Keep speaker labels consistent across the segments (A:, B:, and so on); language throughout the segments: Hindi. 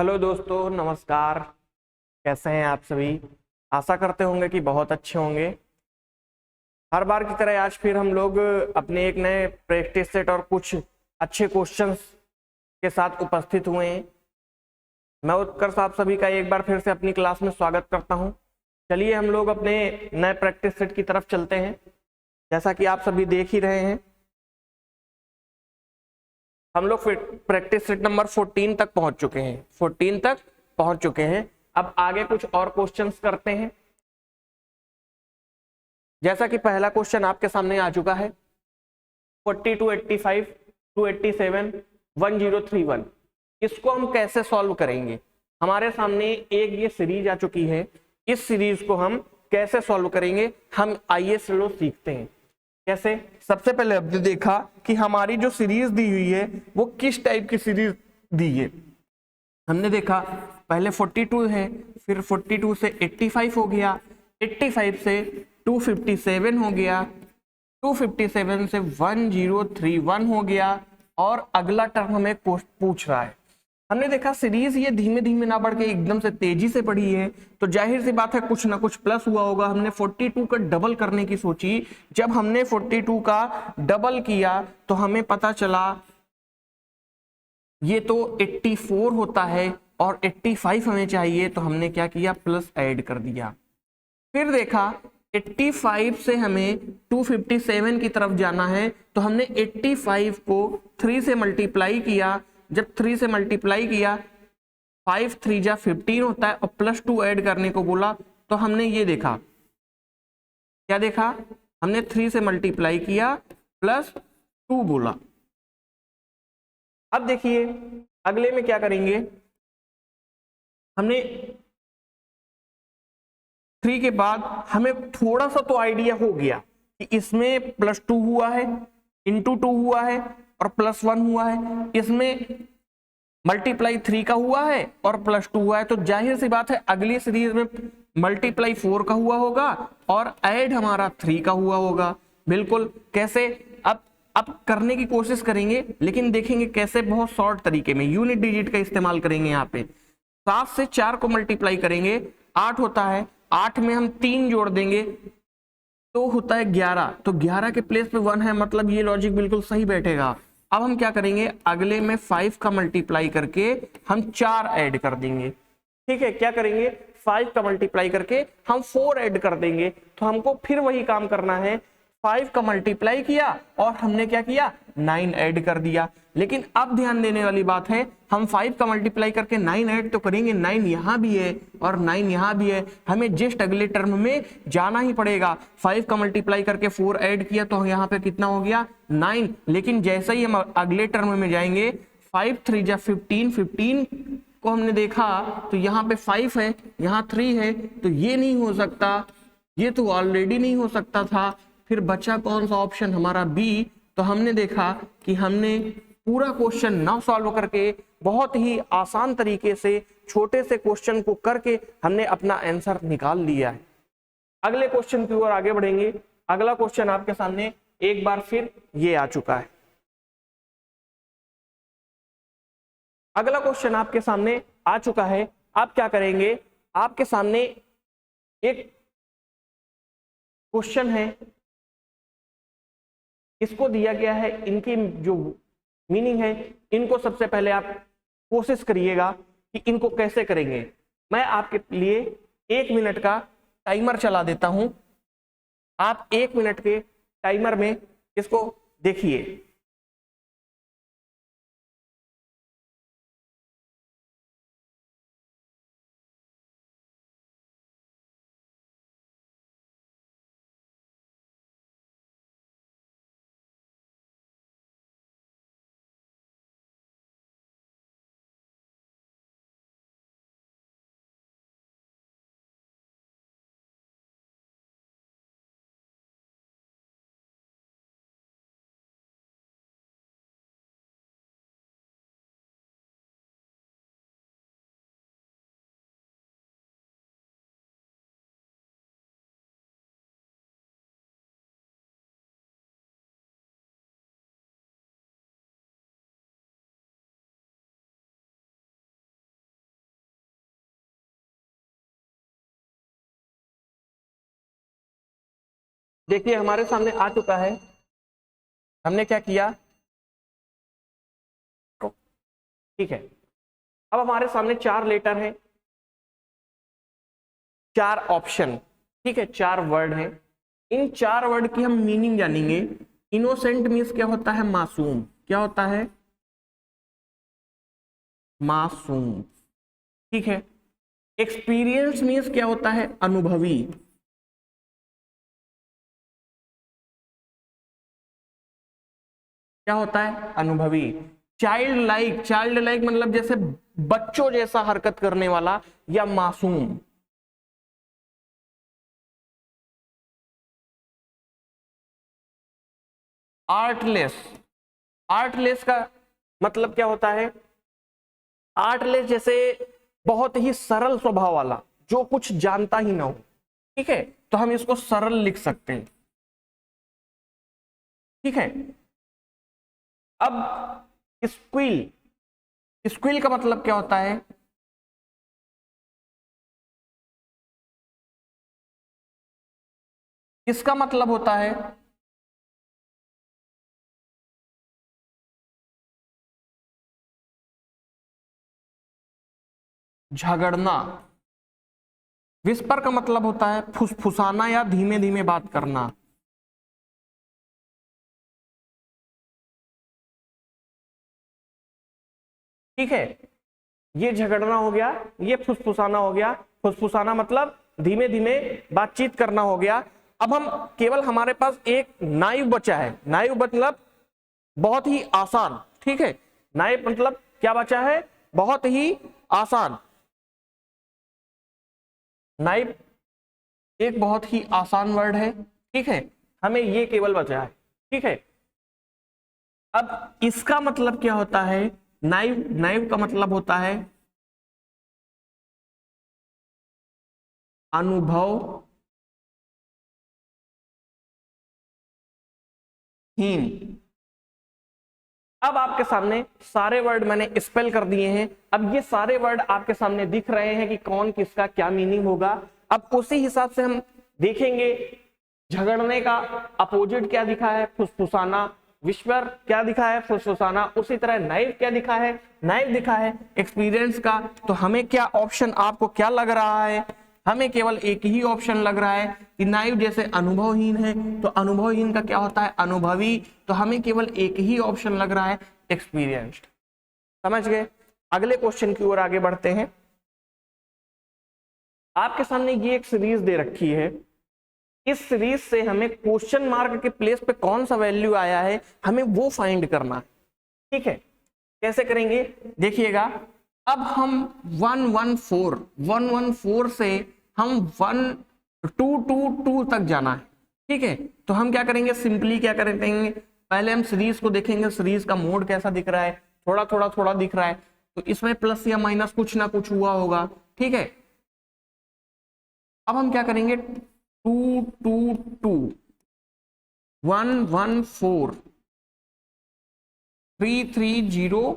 A: हेलो दोस्तों, नमस्कार। कैसे हैं आप सभी? आशा करते होंगे कि बहुत अच्छे होंगे। हर बार की तरह आज फिर हम लोग अपने एक नए प्रैक्टिस सेट और कुछ अच्छे क्वेश्चंस के साथ उपस्थित हुए हैं। मैं उत्कर्ष आप सभी का एक बार फिर से अपनी क्लास में स्वागत करता हूं। चलिए हम लोग अपने नए प्रैक्टिस सेट की तरफ चलते हैं। जैसा कि आप सभी देख ही रहे हैं, हम लोग प्रैक्टिस सेट नंबर 14 तक पहुंच चुके हैं। 14 तक पहुंच चुके हैं। अब आगे कुछ और क्वेश्चंस करते हैं। जैसा कि पहला क्वेश्चन आपके सामने आ चुका है, 40 टू 85 टू 87 1031। इसको हम कैसे सॉल्व करेंगे? हमारे सामने एक ये सीरीज आ चुकी है। इस सीरीज को हम कैसे सॉल्व करेंगे, हम आइए चलो सीखते हैं। कैसे? सबसे पहले हमने देखा कि हमारी जो सीरीज दी हुई है वो किस टाइप की सीरीज दी है। हमने देखा पहले 42 है, फिर 42 से 85 हो गया, 85 से 257 हो गया, 257 से 1031 हो गया, और अगला टर्म हमें पूछ रहा है। हमने देखा सीरीज ये धीमे धीमे ना बढ़ के एकदम से तेजी से बढ़ी है, तो जाहिर सी बात है कुछ ना कुछ प्लस हुआ होगा। हमने 42 का डबल करने की सोची। जब हमने 42 का डबल किया तो हमें पता चला ये तो 84 होता है और 85 हमें चाहिए, तो हमने क्या किया, प्लस ऐड कर दिया। फिर देखा 85 से हमें 257 की तरफ जाना है, तो हमने 85 को 3 से मल्टीप्लाई किया। जब 3 से मल्टीप्लाई किया, 5 3 जा 15 होता है, और प्लस 2 ऐड करने को बोला, तो हमने ये देखा, क्या देखा, हमने 3 से मल्टीप्लाई किया प्लस 2 बोला। अब देखिए अगले में क्या करेंगे, हमने 3 के बाद हमें थोड़ा सा तो आइडिया हो गया कि इसमें प्लस 2 हुआ है, इंटू 2 हुआ है, और प्लस 1 हुआ है। इसमें मल्टीप्लाई 3 का हुआ है और प्लस 2 हुआ है, तो जाहिर सी बात है अगली सीरीज में मल्टीप्लाई 4 का हुआ होगा और ऐड हमारा 3 का हुआ होगा। बिल्कुल। कैसे? अब करने की कोशिश करेंगे, लेकिन देखेंगे कैसे, बहुत शॉर्ट तरीके में यूनिट डिजिट का इस्तेमाल करेंगे। यहाँ पे 7 से 4 को मल्टीप्लाई करेंगे, 8 होता है, 8 में हम 3 जोड़ देंगे तो होता है 11, तो 11 के प्लेस पे 1 है, मतलब ये लॉजिक बिल्कुल सही बैठेगा। अब हम क्या करेंगे, अगले में 5 का मल्टीप्लाई करके हम 4 ऐड कर देंगे। ठीक है, क्या करेंगे, 5 का मल्टीप्लाई करके हम 4 ऐड कर देंगे। तो हमको फिर वही काम करना है, 5 का मल्टीप्लाई किया और हमने क्या किया, 9 ऐड कर दिया। लेकिन अब ध्यान देने वाली बात है, हम 5 का मल्टीप्लाई करके 9 ऐड तो करेंगे, 9 यहां भी है और 9 यहां भी है, हमें जस्ट अगले टर्म में जाना ही पड़ेगा। 5 का मल्टीप्लाई करके 4 ऐड किया तो यहाँ पे कितना हो गया, 9। लेकिन जैसे ही हम अगले टर्म में जाएंगे, 5 3 जा 15, 15 को हमने देखा तो यहाँ पे 5 है, यहाँ 3 है, तो ये नहीं हो सकता, ये तो ऑलरेडी नहीं हो सकता था। फिर बचा कौन सा ऑप्शन, हमारा बी। तो हमने देखा कि हमने पूरा क्वेश्चन ना सॉल्व करके बहुत ही आसान तरीके से छोटे से क्वेश्चन को करके हमने अपना आंसर निकाल लिया है। अगले क्वेश्चन की ओर आगे बढ़ेंगे। अगला क्वेश्चन आपके सामने एक बार फिर ये आ चुका है। अगला क्वेश्चन आपके सामने आ चुका है। आप क्या करेंगे, आपके सामने एक क्वेश्चन है, इसको दिया गया है, इनकी जो मीनिंग है, इनको सबसे पहले आप कोशिश करिएगा कि इनको कैसे करेंगे। मैं आपके लिए 1 मिनट का टाइमर चला देता हूं। आप 1 मिनट के टाइमर में इसको देखिए। देखिए हमारे सामने आ चुका है। हमने क्या किया, ठीक है, अब हमारे सामने 4 लेटर है, 4 ऑप्शन, ठीक है, 4 वर्ड है। इन 4 वर्ड की हम मीनिंग जानेंगे। इनोसेंट मीन्स क्या होता है, मासूम। क्या होता है, मासूम, ठीक है। एक्सपीरियंस मीन्स क्या होता है, अनुभवी। क्या होता है, अनुभवी। चाइल्ड लाइक, चाइल्ड लाइक मतलब जैसे बच्चों जैसा हरकत करने वाला या मासूम। आर्टलेस, आर्टलेस का मतलब क्या होता है, आर्टलेस जैसे बहुत ही सरल स्वभाव वाला, जो कुछ जानता ही ना हो, ठीक है, तो हम इसको सरल लिख सकते हैं, ठीक है। अब स्क्विल, स्क्विल का मतलब क्या होता है, इसका मतलब होता है झगड़ना। विस्पर का मतलब होता है फुसफुसाना या धीमे धीमे बात करना। ठीक है, ये झगड़ना हो गया, ये फुसफुसाना हो गया। फुसफुसाना मतलब धीमे धीमे बातचीत करना हो गया। अब हम केवल, हमारे पास एक नाइव बचा है। नाइव मतलब बहुत ही आसान, ठीक है। नाइव मतलब क्या बचा है, बहुत ही आसान। नाइव एक बहुत ही आसान वर्ड है, ठीक है, हमें ये केवल बचा है, ठीक है। अब इसका मतलब क्या होता है, नाइव, नाइव का मतलब होता है अनुभवहीन। अब आपके सामने सारे वर्ड मैंने स्पेल कर दिए हैं। अब ये सारे वर्ड आपके सामने दिख रहे हैं कि कौन किसका क्या मीनिंग होगा। अब उसी हिसाब से हम देखेंगे। झगड़ने का अपोजिट क्या दिखा है, फुसफुसाना। विस्पर क्या दिखा है, फुसफुसाना। उसी तरह नाइव क्या दिखा है, नाइव दिखा है एक्सपीरियंस का। तो हमें क्या ऑप्शन, आपको क्या लग रहा है, हमें केवल एक ही ऑप्शन लग रहा है कि नाइव जैसे अनुभवहीन है, तो अनुभवहीन का क्या होता है, अनुभवी। तो हमें केवल एक ही ऑप्शन लग रहा है, एक्सपीरियंस्ड। समझ गए। अगले क्वेश्चन की ओर आगे बढ़ते हैं। आपके सामने ये एक सीरीज दे रखी है। इस सीरीज से हमें क्वेश्चन मार्क के प्लेस पे कौन सा वैल्यू आया है, हमें वो फाइंड करना है, ठीक है। कैसे करेंगे, देखिएगा। अब हम 114 से हम 1222 तक जाना है, ठीक है। तो हम क्या करेंगे, सिंपली क्या करेंगे, पहले हम सीरीज को देखेंगे, सीरीज का मोड कैसा दिख रहा है, थोड़ा थोड़ा थोड़ा दिख रहा है, तो इसमें प्लस या माइनस कुछ ना कुछ हुआ होगा, ठीक है। अब हम क्या करेंगे, 222 114 330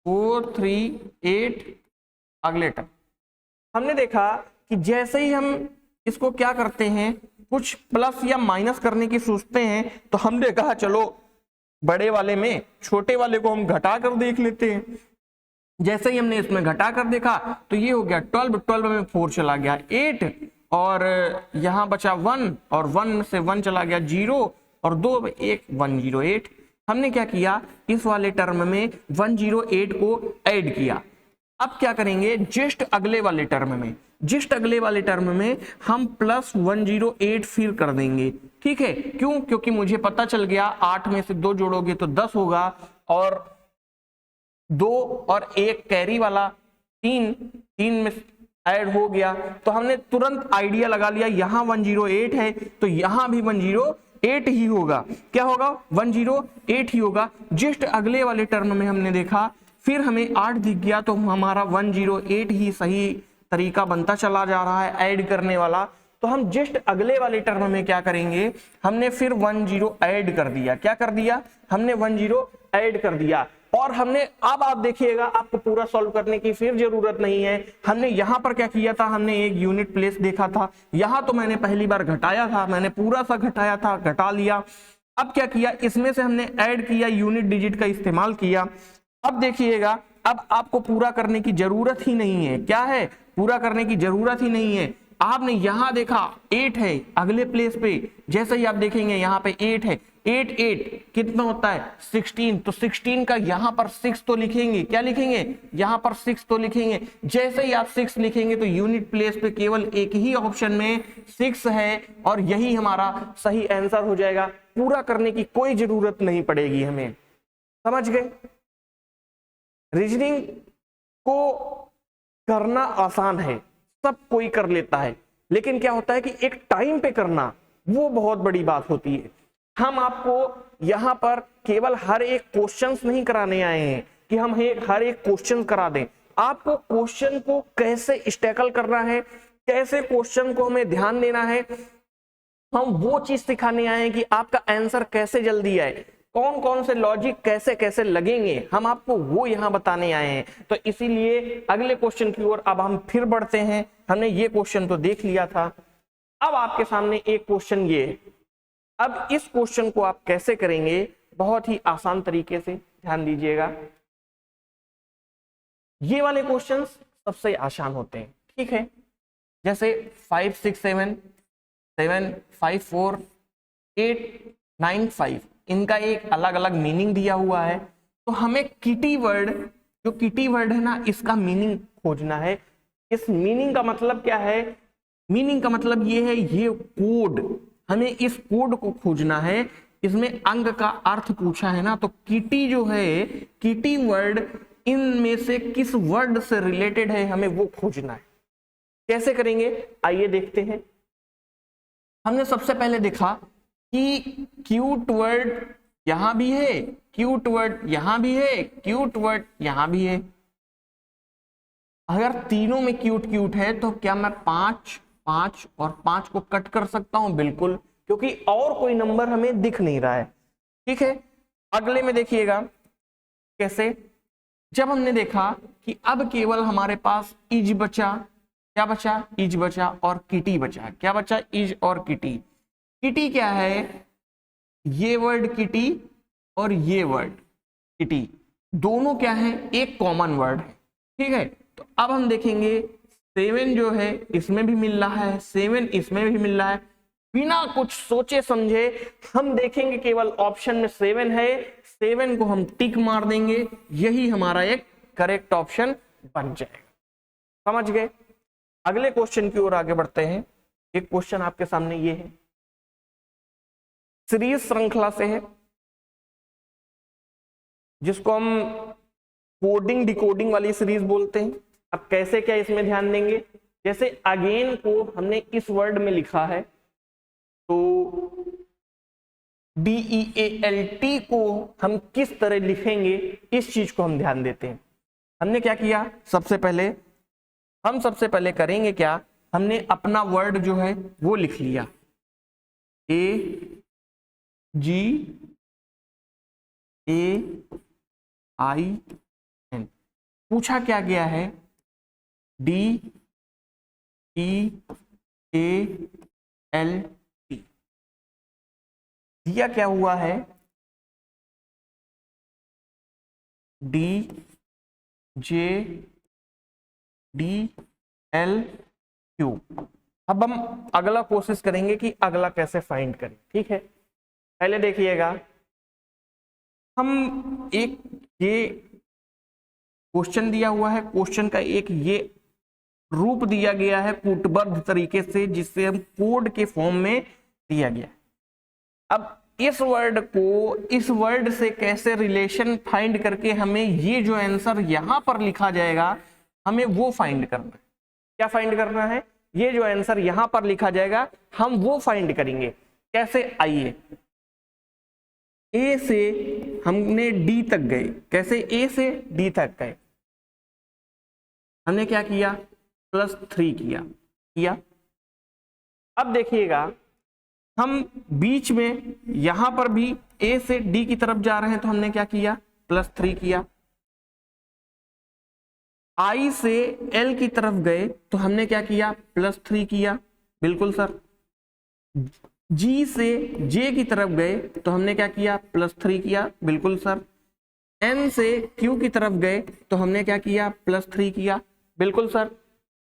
A: 438 अगले टर्म। हमने देखा कि जैसे ही हम इसको क्या करते हैं, कुछ प्लस या माइनस करने की सोचते हैं, तो हमने कहा चलो बड़े वाले में छोटे वाले को हम घटा कर देख लेते हैं। जैसे ही हमने इसमें घटा कर देखा तो ये हो गया 12, 12 में 4 चला गया 8, और यहां बचा 1, और 1 से 1 चला गया 0, और 2 में 1, 108। हमने क्या किया, इस वाले टर्म में 108 को ऐड किया। अब क्या करेंगे, जस्ट अगले वाले टर्म में, जस्ट अगले वाले टर्म में हम प्लस 108 फिर कर देंगे, ठीक है। क्यों, क्योंकि मुझे पता चल गया 8 में से 2 जोड़ोगे तो 10 होगा, और 2 और 1 कैरी वाला 3 में ऐड हो गया। तो हमने तुरंत आइडिया लगा लिया, यहां 108 है तो यहां भी 108 ही होगा। क्या होगा, 108 ही होगा। जस्ट अगले वाले टर्म में हमने देखा, फिर हमें 8 दिख गया, तो हमारा 108 ही सही तरीका बनता चला जा रहा है ऐड करने वाला। तो हम जस्ट अगले वाले टर्म में क्या करेंगे, हमने फिर 10 ऐड कर दिया। क्या कर दिया, हमने 10 ऐड कर दिया। और हमने अब आप देखिएगा आपको पूरा सॉल्व करने की फिर जरूरत नहीं है। हमने यहां पर क्या किया था, हमने एक यूनिट प्लेस देखा था, यहां तो मैंने पहली बार घटाया था, मैंने पूरा सा घटाया था, घटा लिया। अब क्या किया, इसमें से हमने ऐड किया, यूनिट डिजिट का इस्तेमाल किया। अब देखिएगा अब आपको पूरा करने की जरूरत ही नहीं है। क्या है, पूरा करने की जरूरत ही नहीं है। आपने यहां देखा 8 है, अगले प्लेस पे जैसे ही आप देखेंगे यहां पे 8 है, 8 8 कितना होता है 16, तो 16 का यहां पर 6 तो लिखेंगे, क्या लिखेंगे, यहां पर 6 तो लिखेंगे। जैसे ही आप 6 लिखेंगे तो यूनिट प्लेस पे केवल एक ही ऑप्शन में 6 है और यही हमारा सही आंसर हो जाएगा। पूरा करने की कोई जरूरत नहीं पड़ेगी हमें। समझ गए, रीजनिंग को करना आसान है, सब कोई कर लेता है, लेकिन क्या होता है कि एक टाइम पे करना वो बहुत बड़ी बात होती है। हम आपको यहां पर केवल हर एक क्वेश्चंस नहीं कराने आए हैं कि हम हर एक क्वेश्चन करा दें, आपको क्वेश्चन को कैसे स्टैकल करना है, कैसे क्वेश्चन को हमें ध्यान देना है, हम वो चीज सिखाने आए हैं कि आपका आंसर कैसे जल्दी आए, कौन कौन से लॉजिक कैसे कैसे लगेंगे, हम आपको वो यहां बताने आए हैं। तो इसीलिए अगले क्वेश्चन की ओर अब हम फिर बढ़ते हैं। हमने ये क्वेश्चन तो देख लिया था, अब आपके सामने एक क्वेश्चन ये है। अब इस क्वेश्चन को आप कैसे करेंगे, बहुत ही आसान तरीके से, ध्यान दीजिएगा। ये वाले क्वेश्चंस सबसे आसान होते हैं, ठीक है। जैसे 5 6 7 7 5 4 8 9 5, इनका एक अलग अलग मीनिंग दिया हुआ है। तो हमें किटी वर्ड, जो किटी वर्ड है ना, इसका मीनिंग खोजना है। इस मीनिंग का मतलब क्या है, मीनिंग का मतलब ये है, ये कोड, हमें इस कोड को खोजना है। इसमें अंग का अर्थ पूछा है ना, तो किटी जो है, किटी वर्ड इनमें से किस वर्ड से रिलेटेड है, हमें वो खोजना है। कैसे करेंगे, आइए देखते हैं। हमने सबसे पहले देखा कि क्यूट वर्ड यहां भी है, क्यूट वर्ड यहां भी है, क्यूट वर्ड यहां भी है। अगर तीनों में क्यूट क्यूट है तो क्या मैं 5 5 और 5 को कट कर सकता हूं, बिल्कुल, क्योंकि और कोई नंबर हमें दिख नहीं रहा है, ठीक है। अगले में देखिएगा कैसे, जब हमने देखा कि अब केवल हमारे पास इज बचा, क्या बचा, इज बचा और किटी बचा। क्या बचा, इज और किटी। किटी क्या है, ये वर्ड किटी और ये वर्ड किटी, दोनों क्या है, एक कॉमन वर्ड है, ठीक है। तो अब हम देखेंगे 7 जो है इसमें भी मिल रहा है, 7 इसमें भी मिल रहा है। बिना कुछ सोचे समझे हम देखेंगे केवल ऑप्शन में 7 है, 7 को हम टिक मार देंगे, यही हमारा एक करेक्ट ऑप्शन बन जाएगा। समझ गए। अगले क्वेश्चन की ओर आगे बढ़ते हैं। एक क्वेश्चन आपके सामने ये है, सीरीज श्रृंखला से है, जिसको हम कोडिंग डिकोडिंग वाली सीरीज बोलते हैं। अब कैसे क्या इसमें ध्यान देंगे, जैसे अगेन को हमने इस वर्ड में लिखा है, तो DEALT को हम किस तरह लिखेंगे, इस चीज को हम ध्यान देते हैं। हमने क्या किया, सबसे पहले करेंगे क्या, हमने अपना वर्ड जो है वो लिख लिया, AGAIN। पूछा क्या गया है, DEALT। दिया क्या हुआ है, DJDLQ। अब हम अगला कोशिश करेंगे कि अगला कैसे फाइंड करें, ठीक है। पहले देखिएगा, हम एक ये क्वेश्चन दिया हुआ है, क्वेश्चन का एक ये रूप दिया गया है कूटबद्ध तरीके से, जिससे हम कोड के फॉर्म में दिया गया। अब इस वर्ड को इस वर्ड से कैसे रिलेशन फाइंड करके हमें ये जो आंसर यहां पर लिखा जाएगा, हमें वो फाइंड करना है। क्या फाइंड करना है, ये जो आंसर यहां पर लिखा जाएगा हम वो फाइंड करेंगे। कैसे, आइए, ए से हमने डी तक गए, कैसे, ए से डी तक गए, हमने क्या किया, +3 किया। अब देखिएगा, हम बीच में यहां पर भी ए से डी की तरफ जा रहे हैं, तो हमने क्या किया, +3 किया। I से L की तरफ गए तो हमने क्या किया, +3 किया, बिल्कुल सर। G से J की तरफ गए तो हमने क्या किया, +3 किया, बिल्कुल सर। N से Q की तरफ गए तो हमने क्या किया, +3 किया, बिल्कुल सर।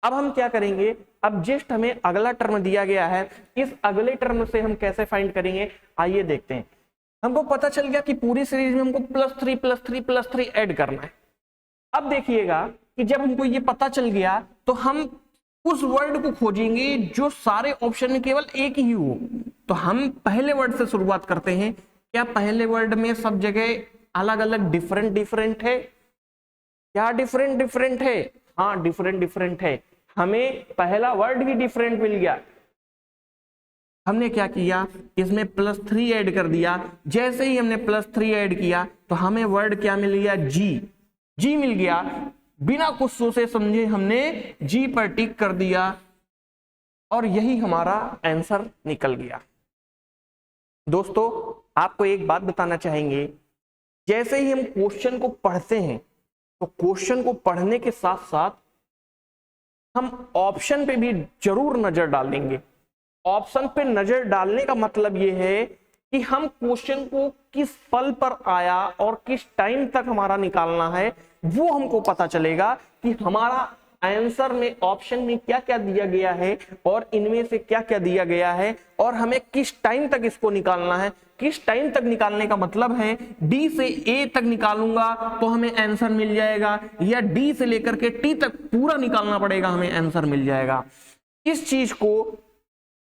A: अब हम क्या करेंगे, अब जस्ट हमें अगला टर्म दिया गया है, इस अगले टर्म से हम कैसे फाइंड करेंगे, आइए देखते हैं। हमको पता चल गया कि पूरी सीरीज में हमको +3 ऐड करना है। अब देखिएगा कि जब हमको ये पता चल गया तो हम उस वर्ड को खोजेंगे जो सारे ऑप्शन में केवल एक ही हो। तो हम पहले वर्ड से शुरुआत करते हैं। क्या पहले वर्ड में सब जगह अलग अलग डिफरेंट है? क्या डिफरेंट है? हाँ, डिफरेंट है। हमें पहला वर्ड ही डिफरेंट मिल गया। हमने क्या किया, इसमें +3 ऐड कर दिया। जैसे ही हमने +3 ऐड किया तो हमें वर्ड क्या मिल गया, जी मिल गया। बिना कुछ सोचे समझे हमने जी पर टिक कर दिया और यही हमारा आंसर निकल गया। दोस्तों, आपको एक बात बताना चाहेंगे, जैसे ही हम क्वेश्चन को पढ़ते हैं तो क्वेश्चन को पढ़ने के साथ साथ हम ऑप्शन पे भी जरूर नजर डालेंगे। ऑप्शन पे नजर डालने का मतलब यह है कि हम क्वेश्चन को किस पल पर आया और किस टाइम तक हमारा निकालना है, वो हमको पता चलेगा कि हमारा आंसर में ऑप्शन में क्या क्या दिया गया है और इनमें से क्या क्या दिया गया है और हमें किस टाइम तक इसको निकालना है। किस टाइम तक निकालने का मतलब है, डी से ए तक निकालूंगा तो हमें आंसर मिल जाएगा, या डी से लेकर के टी तक पूरा निकालना पड़ेगा, हमें आंसर मिल जाएगा। इस चीज को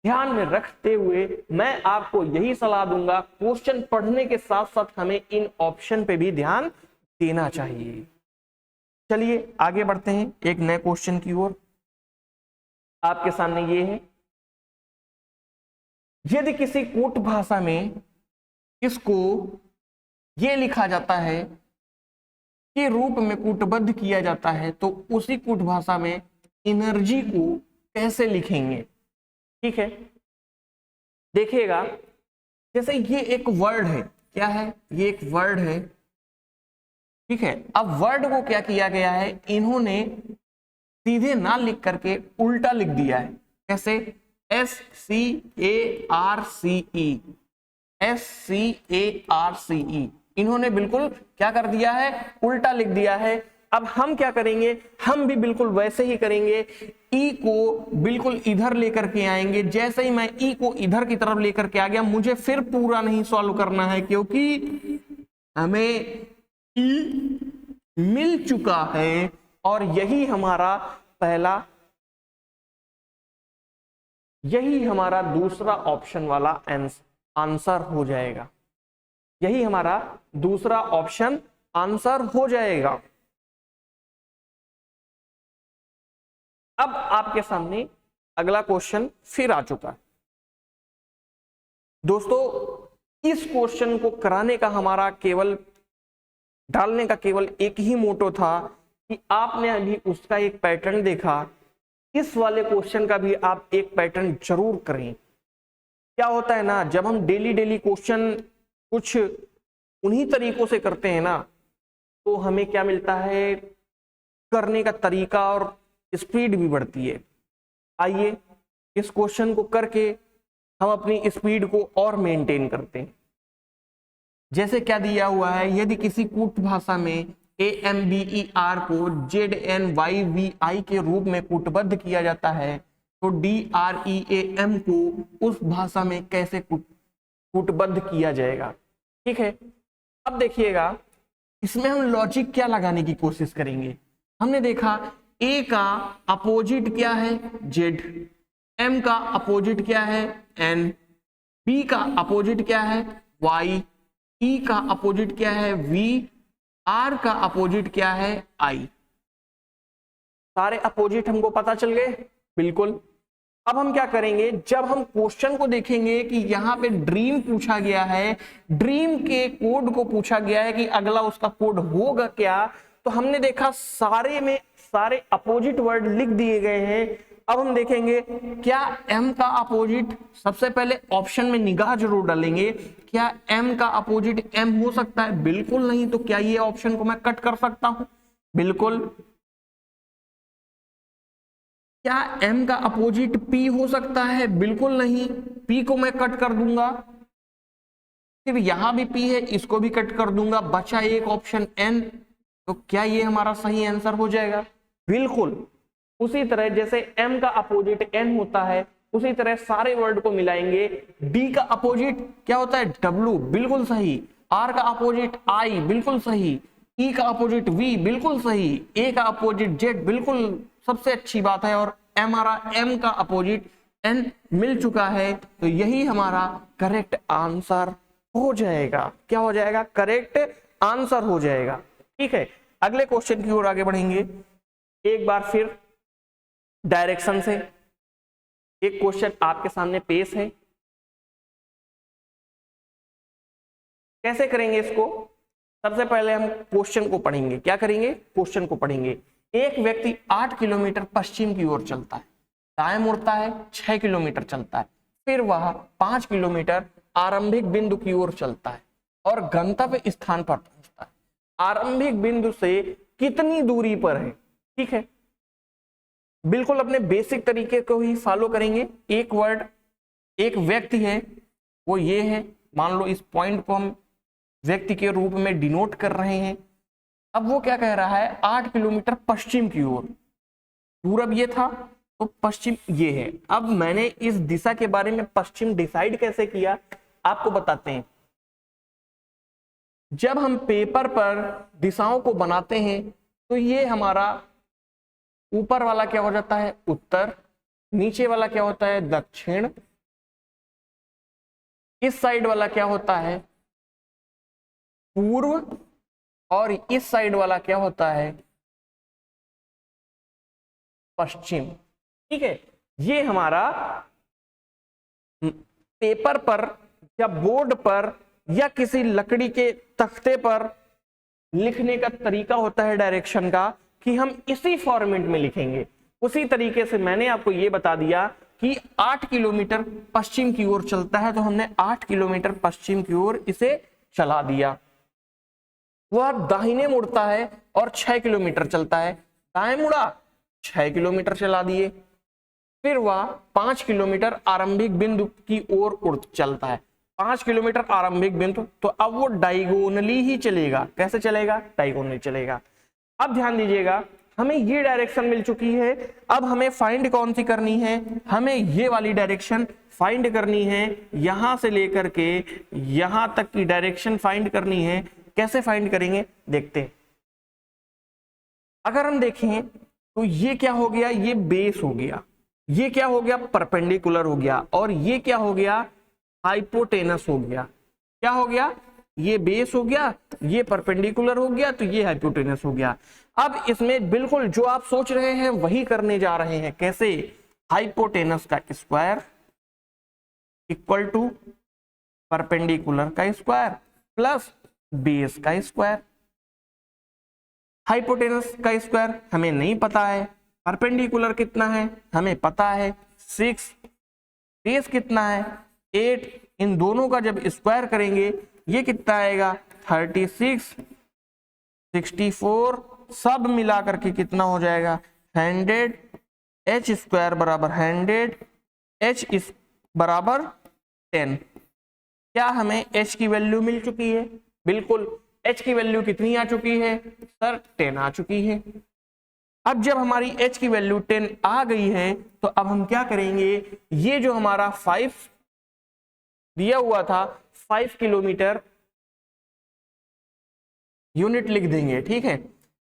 A: ध्यान में रखते हुए मैं आपको यही सलाह दूंगा, क्वेश्चन पढ़ने के साथ साथ हमें इन ऑप्शन पे भी ध्यान देना चाहिए। चलिए आगे बढ़ते हैं एक नए क्वेश्चन की ओर। आपके सामने ये है, यदि किसी कूट भाषा में इसको ये लिखा जाता है कि रूप में कूटबद्ध किया जाता है तो उसी कूट भाषा में एनर्जी को कैसे लिखेंगे। ठीक है, देखिएगा, जैसे ये एक वर्ड है, क्या है, ये एक वर्ड है। ठीक है, अब वर्ड को क्या किया गया है, इन्होंने सीधे ना लिख करके उल्टा लिख दिया है। कैसे, SCARCE, इन्होंने बिल्कुल क्या कर दिया है, उल्टा लिख दिया है। अब हम क्या करेंगे, हम भी बिल्कुल वैसे ही करेंगे। ई को बिल्कुल इधर लेकर के आएंगे। जैसे ही मैं ई को इधर की तरफ लेकर के आ गया, मुझे फिर पूरा नहीं सॉल्व करना है क्योंकि हमें ई मिल चुका है और यही हमारा पहला, यही हमारा दूसरा ऑप्शन वाला आंसर हो जाएगा। यही हमारा दूसरा ऑप्शन आंसर हो जाएगा। अब आपके सामने अगला क्वेश्चन फिर आ चुका है। दोस्तों, इस क्वेश्चन को कराने का हमारा केवल, डालने का केवल एक ही मोटो था कि आपने अभी उसका एक पैटर्न देखा, इस वाले क्वेश्चन का भी आप एक पैटर्न जरूर करें। क्या होता है ना, जब हम डेली क्वेश्चन कुछ उन्हीं तरीकों से करते हैं ना, तो हमें क्या मिलता है, करने का तरीका और स्पीड भी बढ़ती है। आइए इस क्वेश्चन को करके हम अपनी स्पीड को और मेंटेन करते हैं। जैसे क्या दिया हुआ है, यदि किसी कूट भाषा में AMBER को ZNYVI के रूप में कूटबद्ध किया जाता है तो DREAM को उस भाषा में कैसे कूटबद्ध किया जाएगा। ठीक है, अब देखिएगा, इसमें हम लॉजिक क्या लगाने की कोशिश करेंगे। हमने देखा A का अपोजिट क्या है, Z, M का अपोजिट क्या है, N, B का अपोजिट क्या है, Y, E का अपोजिट क्या है, V, R का अपोजिट क्या है, I। सारे अपोजिट हमको पता चल गए, बिल्कुल। अब हम क्या करेंगे, जब हम क्वेश्चन को देखेंगे कि यहाँ पे ड्रीम पूछा गया है, ड्रीम के कोड को पूछा गया है कि अगला उसका कोड होगा क्या, तो हमने देखा सारे में सारे अपोजिट वर्ड लिख दिए गए हैं। अब हम देखेंगे क्या m का अपोजिट, सबसे पहले ऑप्शन में निगाह जरूर डालेंगे, क्या m का अपोजिट m हो सकता है? बिल्कुल नहीं। तो क्या ये ऑप्शन को मैं कट कर सकता हूं? बिल्कुल। क्या m का अपोजिट p हो सकता है? बिल्कुल नहीं, p को मैं कट कर दूंगा। फिर यहां भी p है, इसको भी कट कर दूंगा, बचा एक ऑप्शन n। तो क्या ये हमारा सही आंसर हो जाएगा? बिल्कुल। उसी तरह जैसे m का अपोजिट n होता है, उसी तरह सारे वर्ड को मिलाएंगे। d का अपोजिट क्या होता है? w, बिल्कुल सही। r का अपोजिट i, बिल्कुल सही। e का अपोजिट v, बिल्कुल सही। a का अपोजिट z, बिल्कुल सबसे अच्छी बात है। और हमारा m का अपोजिट n मिल चुका है, तो यही हमारा करेक्ट आंसर हो जाएगा। क्या हो जाएगा? करेक्ट आंसर हो जाएगा। ठीक है, अगले क्वेश्चन की ओर आगे बढ़ेंगे। एक बार फिर डायरेक्शन से एक क्वेश्चन आपके सामने पेश है। कैसे करेंगे इसको? सबसे पहले हम क्वेश्चन को पढ़ेंगे। क्या करेंगे? क्वेश्चन को पढ़ेंगे। एक व्यक्ति 8 किलोमीटर पश्चिम की ओर चलता है, दाएं मुड़ता है, 6 किलोमीटर चलता है, फिर वह 5 किलोमीटर आरंभिक बिंदु की ओर चलता है और गंतव्य स्थान पर पहुंचता है। आरंभिक बिंदु से कितनी दूरी पर है? ठीक है, बिल्कुल अपने बेसिक तरीके को ही फॉलो करेंगे। एक वर्ड, एक व्यक्ति है, वो ये है। मान लो इस पॉइंट को हम व्यक्ति के रूप में डिनोट कर रहे हैं। अब वो क्या कह रहा है? 8 किलोमीटर पश्चिम की ओर। पूरब ये था, तो पश्चिम ये है। अब मैंने इस दिशा के बारे में पश्चिम डिसाइड कैसे किया, आपको बताते हैं। जब हम पेपर पर दिशाओं को बनाते हैं, तो ये हमारा ऊपर वाला क्या हो जाता है? उत्तर। नीचे वाला क्या होता है? दक्षिण। इस साइड वाला क्या होता है? पूर्व। और इस साइड वाला क्या होता है? पश्चिम। ठीक है, ये हमारा पेपर पर या बोर्ड पर या किसी लकड़ी के तख्ते पर लिखने का तरीका होता है डायरेक्शन का, कि हम इसी फॉर्मेट में लिखेंगे। उसी तरीके से मैंने आपको ये बता दिया कि 8 किलोमीटर पश्चिम की ओर चलता है, तो हमने 8 किलोमीटर पश्चिम की ओर इसे चला दिया। वह दाहिने मुड़ता है और 6 किलोमीटर चलता है, दाएं मुड़ा, 6 किलोमीटर चला दिए। फिर वह 5 किलोमीटर आरंभिक बिंदु की ओर चलता है, 5 किलोमीटर आरंभिक बिंदु। तो अब वो डायगोनली ही चलेगा। कैसे चलेगा? डायगोनली चलेगा। अब ध्यान दीजिएगा, हमें ये डायरेक्शन मिल चुकी है। अब हमें फाइंड कौन सी करनी है? हमें ये वाली डायरेक्शन फाइंड करनी है। यहां से लेकर के यहां तक की डायरेक्शन फाइंड करनी है। कैसे फाइंड करेंगे देखते हैं। अगर हम देखें तो ये क्या हो गया? ये बेस हो गया। ये क्या हो गया? परपेंडिकुलर हो गया। और ये क्या हो गया? हाइपोटेनस हो गया। क्या हो गया? ये बेस हो गया, ये परपेंडिकुलर हो गया, तो ये हाइपोटेनस हो गया। अब इसमें बिल्कुल जो आप सोच रहे हैं वही करने जा रहे हैं। कैसे? हाइपोटेनस का स्क्वायर इक्वल टू परपेंडिकुलर का स्क्वायर प्लस बेस का स्क्वायर। हाइपोटेनस का स्क्वायर हमें नहीं पता है, परपेंडिकुलर कितना है हमें पता है 6, बेस कितना है 8। इन दोनों का जब स्क्वायर करेंगे ये कितना आएगा 36, 64, सब मिला करके कितना हो जाएगा 100। h स्क्वायर बराबर 100, h बराबर 10। क्या हमें h की वैल्यू मिल चुकी है? बिल्कुल। h की वैल्यू कितनी आ चुकी है सर? 10 आ चुकी है। अब जब हमारी h की वैल्यू 10 आ गई है, तो अब हम क्या करेंगे? ये जो हमारा 5 दिया हुआ था, 5 किलोमीटर यूनिट लिख देंगे। ठीक है,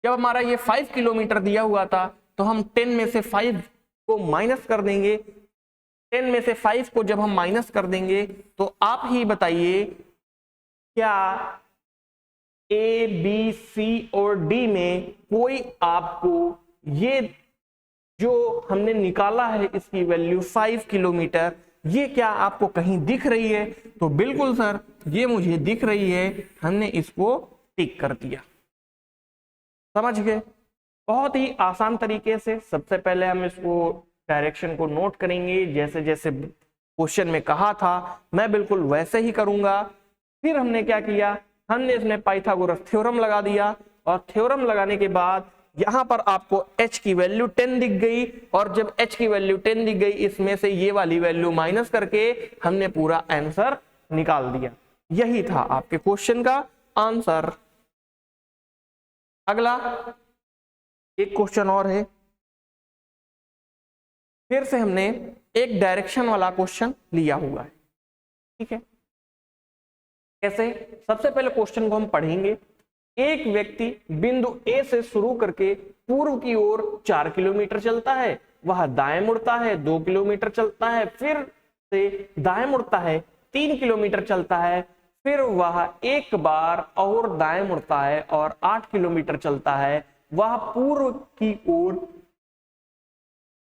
A: जब हमारा ये 5 किलोमीटर दिया हुआ था, तो हम 10 में से 5 को माइनस कर देंगे। 10 में से 5 को जब हम माइनस कर देंगे, तो आप ही बताइए क्या A, B, C और D में कोई आपको ये जो हमने निकाला है इसकी वैल्यू 5 किलोमीटर, ये क्या आपको कहीं दिख रही है? तो बिल्कुल सर, ये मुझे दिख रही है। हमने इसको टिक कर दिया। समझ गए? बहुत ही आसान तरीके से। सबसे पहले हम इसको डायरेक्शन को नोट करेंगे, जैसे जैसे क्वेश्चन में कहा था मैं बिल्कुल वैसे ही करूंगा। फिर हमने क्या किया, हमने इसमें पाइथागोरस थ्योरम लगा दिया, और थ्योरम लगाने के बाद यहां पर आपको h की वैल्यू 10 दिख गई, और जब h की वैल्यू 10 दिख गई, इसमें से ये वाली वैल्यू माइनस करके हमने पूरा आंसर निकाल दिया। यही था आपके क्वेश्चन का आंसर। अगला एक क्वेश्चन और है, फिर से हमने एक डायरेक्शन वाला क्वेश्चन लिया हुआ है, ठीक है। कैसे, सबसे पहले क्वेश्चन को हम पढ़ेंगे। एक व्यक्ति बिंदु ए से शुरू करके पूर्व की ओर 4 किलोमीटर चलता है, वह दाएं मुड़ता है 2 किलोमीटर चलता है, फिर से दाएं मुड़ता है 3 किलोमीटर चलता है, फिर वह एक बार और दाएं मुड़ता है और 8 किलोमीटर चलता है। वह पूर्व की ओर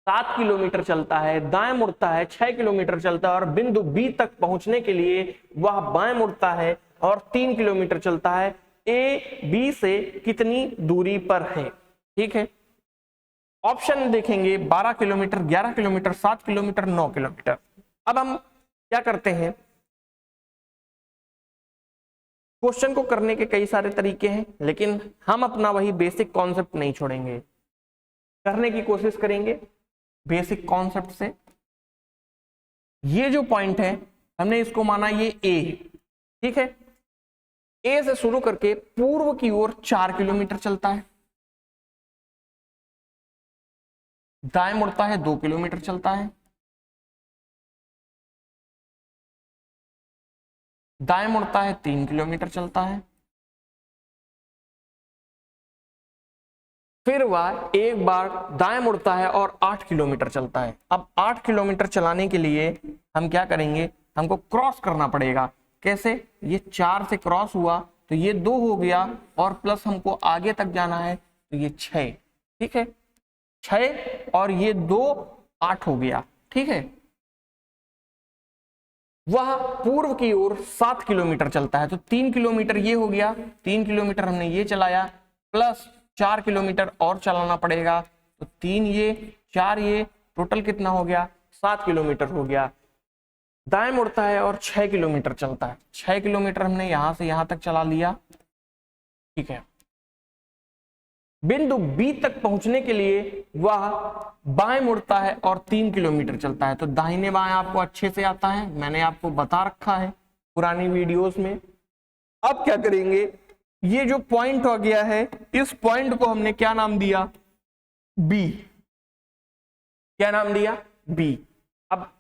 A: 7 किलोमीटर चलता है, दाएं मुड़ता है 6 किलोमीटर चलता है, और बिंदु बी तक पहुंचने के लिए वह बाएं मुड़ता है और 3 किलोमीटर चलता है। ए बी से कितनी दूरी पर है, ठीक है। ऑप्शन देखेंगे 12 किलोमीटर, 11 किलोमीटर, 7 किलोमीटर, 9 किलोमीटर। अब हम क्या करते हैं, क्वेश्चन को करने के कई सारे तरीके हैं, लेकिन हम अपना वही बेसिक कॉन्सेप्ट नहीं छोड़ेंगे, करने की कोशिश करेंगे बेसिक कॉन्सेप्ट से। ये जो पॉइंट है हमने इसको माना ये ए, ठीक है। ए से शुरू करके पूर्व की ओर 4 किलोमीटर चलता है, दाएं मुड़ता है 2 किलोमीटर चलता है, दाएं मुड़ता है 3 किलोमीटर चलता है, फिर वह एक बार दाएं मुड़ता है और 8 किलोमीटर चलता है। अब 8 किलोमीटर चलाने के लिए हम क्या करेंगे, हमको क्रॉस करना पड़ेगा। कैसे, ये 4 से क्रॉस हुआ तो ये 2 हो गया, और प्लस हमको आगे तक जाना है तो ये 6, ठीक है। 6 और ये 2 8 हो गया, ठीक है। वह पूर्व की ओर 7 किलोमीटर चलता है, तो 3 किलोमीटर ये हो गया, 3 किलोमीटर हमने ये चलाया, प्लस 4 किलोमीटर और चलाना पड़ेगा, तो 3 ये 4 ये, टोटल कितना हो गया, 7 किलोमीटर हो गया। दाएं मुड़ता है और 6 किलोमीटर चलता है, 6 किलोमीटर हमने यहां से यहां तक चला लिया, ठीक है। बिंदु बी तक पहुंचने के लिए वह बाएं मुड़ता है और 3 किलोमीटर चलता है, तो दाहिने बाएं आपको अच्छे से आता है, मैंने आपको बता रखा है पुरानी वीडियोस में। अब क्या करेंगे, ये जो पॉइंट हो गया है, इस पॉइंट को हमने क्या नाम दिया, बी। क्या नाम दिया, बी। अब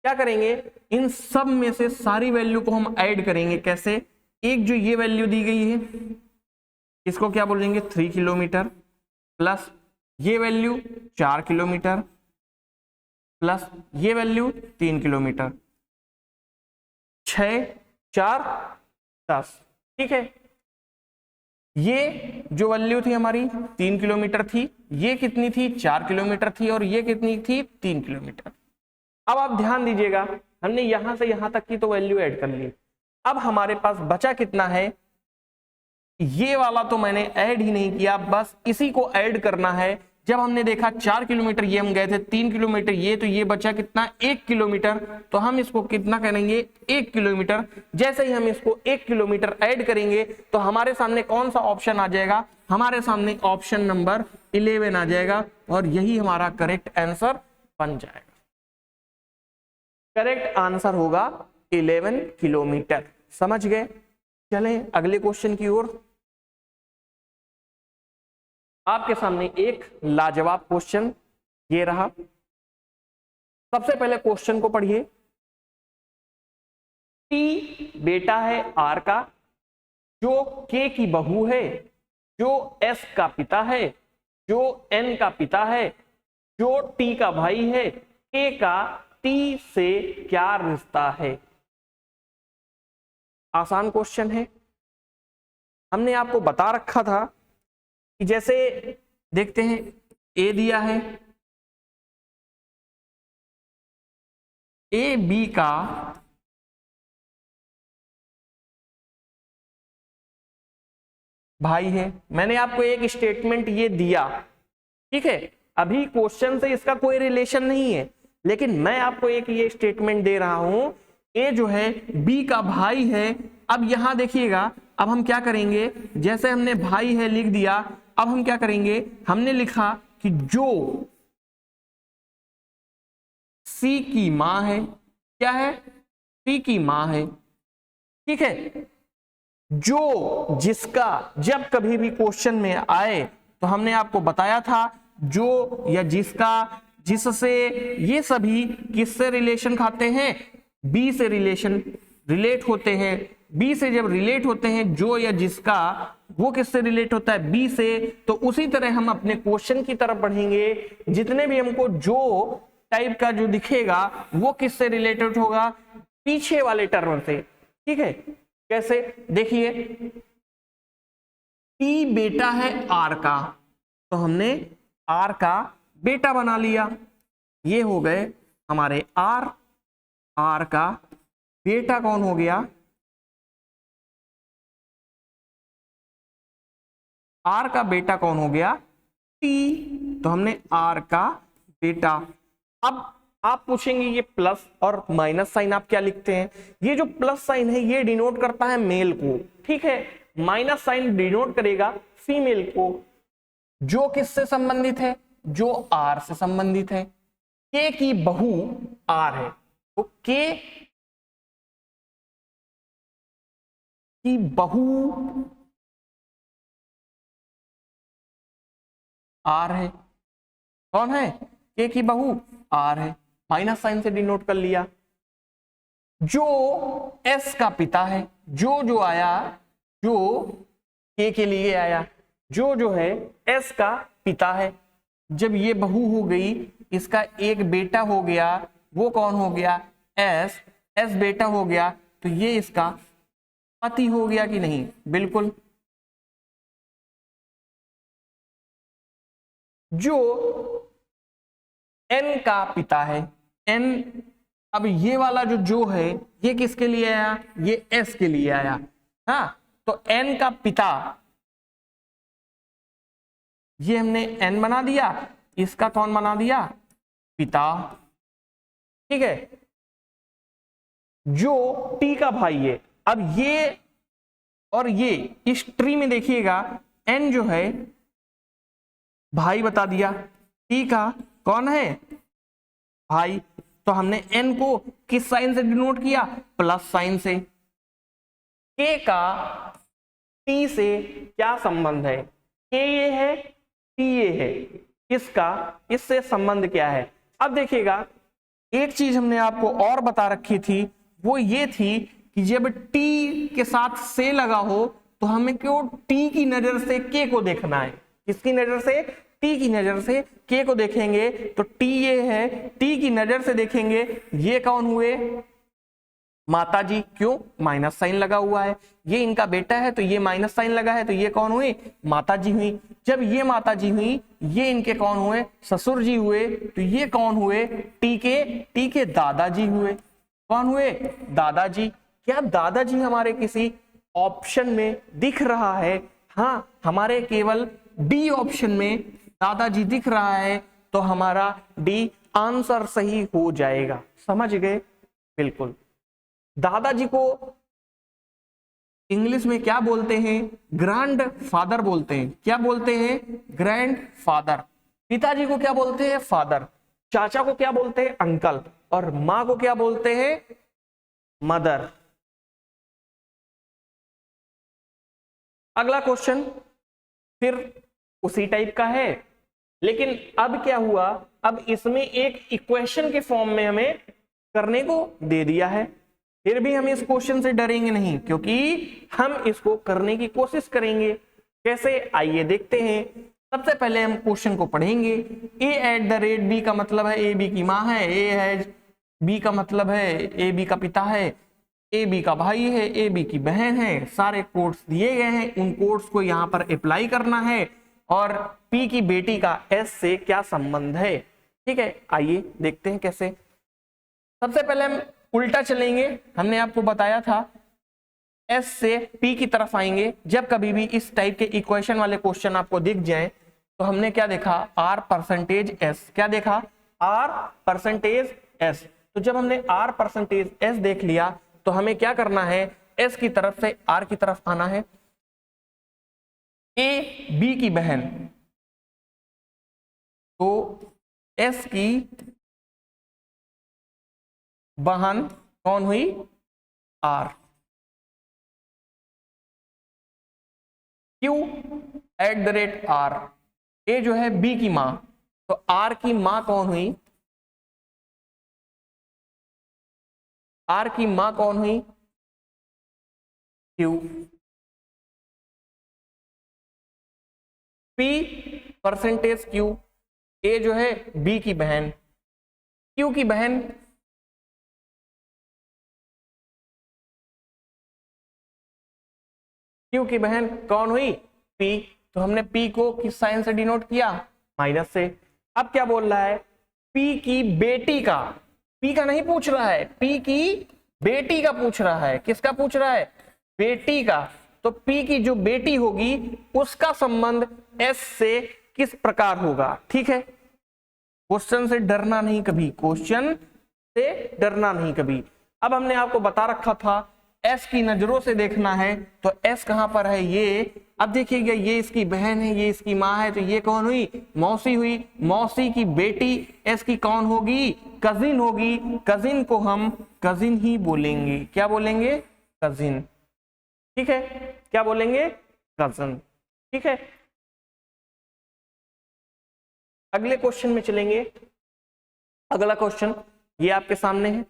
A: क्या करेंगे, इन सब में से सारी वैल्यू को हम ऐड करेंगे। कैसे, एक जो ये वैल्यू दी गई है इसको क्या बोलेंगे, 3 किलोमीटर, प्लस ये वैल्यू 4 किलोमीटर, प्लस ये वैल्यू 3 किलोमीटर, 6 4 10, ठीक है। ये जो वैल्यू थी हमारी 3 किलोमीटर थी, ये कितनी थी, 4 किलोमीटर थी, और ये कितनी थी, 3 किलोमीटर। अब आप ध्यान दीजिएगा, हमने यहां से यहां तक की तो वैल्यू ऐड कर ली। अब हमारे पास बचा कितना है, ये वाला तो मैंने ऐड ही नहीं किया, बस इसी को ऐड करना है। जब हमने देखा 4 किलोमीटर ये हम गए थे, 3 किलोमीटर ये, तो ये बचा कितना, 1 किलोमीटर, तो हम इसको कितना करेंगे, 1 किलोमीटर। जैसे ही हम इसको 1 किलोमीटर ऐड करेंगे तो हमारे सामने कौन सा ऑप्शन आ जाएगा, हमारे सामने ऑप्शन नंबर 11 आ जाएगा, और यही हमारा करेक्ट आंसर बन जाएगा। करेक्ट आंसर होगा 11 किलोमीटर। समझ गए, चलें अगले क्वेश्चन की ओर। आपके सामने एक लाजवाब क्वेश्चन ये रहा। सबसे पहले क्वेश्चन को पढ़िए। टी बेटा है आर का, जो के की बहू है, जो एस का पिता है, जो एन का पिता है, जो टी का भाई है, के का टी से क्या रिश्ता है। आसान क्वेश्चन है। हमने आपको बता रखा था कि जैसे देखते हैं, ए दिया है, ए बी का भाई है। मैंने आपको एक स्टेटमेंट ये दिया, ठीक है, अभी क्वेश्चन से इसका कोई रिलेशन नहीं है, लेकिन मैं आपको एक ये स्टेटमेंट दे रहा हूं, ए जो है बी का भाई है। अब यहां देखिएगा, अब हम क्या करेंगे, जैसे हमने भाई है लिख दिया, अब हम क्या करेंगे, हमने लिखा कि जो सी की मां है, क्या है, सी की मां है, ठीक है। जो जिसका जब कभी भी क्वेश्चन में आए तो हमने आपको बताया था, जो या जिसका, जिससे, ये सभी किससे रिलेशन खाते हैं, बी से रिलेट होते हैं। बी से जब रिलेट होते हैं जो या जिसका, वो किससे रिलेट होता है, बी से। तो उसी तरह हम अपने क्वेश्चन की तरफ बढ़ेंगे, जितने भी हमको जो टाइप का जो दिखेगा वो किससे रिलेटेड होगा, पीछे वाले टर्म से, ठीक है। कैसे, देखिए टी बेटा है आर का, तो हमने आर का बेटा बना लिया, ये हो गए हमारे आर। आर का बेटा कौन हो गया, आर का बेटा कौन हो गया, टी, तो हमने आर का बेटा। अब आप पूछेंगे ये प्लस और माइनस साइन आप क्या लिखते हैं, ये जो प्लस साइन है ये डिनोट करता है मेल को, ठीक है। माइनस साइन डिनोट करेगा फीमेल को। जो किससे संबंधित है, जो आर से संबंधित है। के की बहू आर है, तो के की बहू आर है, कौन है, के की बहू आर है, माइनस साइन से डिनोट कर लिया। जो एस का पिता है, जो आया, जो के लिए आया, जो है एस का पिता है। जब ये बहू हो गई, इसका एक बेटा हो गया, वो कौन हो गया, एस, एस बेटा हो गया, तो ये इसका पति हो गया कि नहीं, बिल्कुल। जो एन का पिता है, एन, अब ये वाला जो है ये किसके लिए आया, ये एस के लिए आया, हाँ। तो एन का पिता, ये हमने एन बना दिया, इसका कौन बना दिया, पिता, ठीक है। जो टी का भाई है, अब ये और ये इस ट्री में देखिएगा, एन जो है भाई बता दिया, टी का कौन है, भाई, तो हमने एन को किस साइन से डिनोट किया, प्लस साइन से। के का टी से क्या संबंध है, के ये है, टी ये है, इसका इससे संबंध क्या है। अब देखिएगा, एक चीज हमने आपको और बता रखी थी, वो ये थी कि जब टी के साथ से लगा हो तो हमें क्यों टी की नजर से के को देखना है, किसकी नजर से, टी की नजर से के को देखेंगे। तो टी ये है, टी की नजर से देखेंगे, ये कौन हुए, माताजी, क्यों, माइनस साइन लगा हुआ है, ये इनका बेटा है तो ये माइनस साइन लगा है, तो ये कौन हुई, माताजी हुई। जब ये माताजी हुई, ये इनके कौन हुए, ससुर जी हुए, तो ये कौन हुए, टी के दादाजी हुए, कौन हुए, दादाजी। क्या दादाजी हमारे किसी ऑप्शन में दिख रहा है, हाँ, हमारे केवल डी ऑप्शन में दादाजी दिख रहा है, तो हमारा डी आंसर सही हो जाएगा, समझ गए, बिल्कुल। दादाजी को इंग्लिश में क्या बोलते हैं, ग्रैंड फादर बोलते हैं, क्या बोलते हैं, ग्रैंड फादर। पिताजी को क्या बोलते हैं, फादर। चाचा को क्या बोलते हैं, अंकल। और मां को क्या बोलते हैं, मदर। अगला क्वेश्चन फिर उसी टाइप का है, लेकिन अब क्या हुआ, अब इसमें एक इक्वेशन के फॉर्म में हमें करने को दे दिया है। फिर भी हम इस क्वेश्चन से डरेंगे नहीं, क्योंकि हम इसको करने की कोशिश करेंगे। कैसे, आइए देखते हैं। सबसे पहले हम क्वेश्चन को पढ़ेंगे। a@b का मतलब है ए बी की माँ है, ए है बी का मतलब है ए बी का पिता है, ए बी का भाई है, ए बी की बहन है। सारे कोड्स दिए गए हैं, उन कोड्स को यहाँ पर अप्लाई करना है। और पी की बेटी का एस से क्या संबंध है, ठीक है। आइए देखते हैं कैसे। सबसे पहले हम उल्टा चलेंगे, हमने आपको बताया था एस से पी की तरफ आएंगे। जब कभी भी इस टाइप के इक्वेशन वाले क्वेश्चन आपको दिख जाए तो तो हमने क्या देखा, R परसेंटेज S, क्या देखा, R परसेंटेज S। तो जब हमने R परसेंटेज S देख लिया तो हमें क्या करना है, S की तरफ से R की तरफ आना है। A B की बहन, तो S की बहन कौन हुई, R। Q @R, A जो है B की मां, तो R की मां कौन हुई, R की मां कौन हुई, Q। P percentage Q, A जो है B की बहन, Q की बहन Q की बहन कौन हुई, P। तो हमने P को किस साइन से डिनोट किया, माइनस से। अब क्या बोल रहा है, P की बेटी का, P का नहीं पूछ रहा है, P की बेटी का पूछ रहा है। किसका पूछ रहा है, बेटी का। तो P की जो बेटी होगी उसका संबंध S से किस प्रकार होगा, ठीक है। क्वेश्चन से डरना नहीं कभी, क्वेश्चन से डरना नहीं कभी। अब हमने आपको बता रखा था S की नजरों से देखना है, तो S कहां पर है, ये। अब देखिएगा, ये इसकी बहन है, ये इसकी मां है, तो ये कौन हुई, मौसी हुई। मौसी की बेटी S की कौन होगी, कजिन होगी। कजिन को हम कजिन ही बोलेंगे, क्या बोलेंगे, कजिन, ठीक है। क्या बोलेंगे, कजिन, ठीक है। अगले क्वेश्चन में चलेंगे। अगला क्वेश्चन ये आपके सामने है,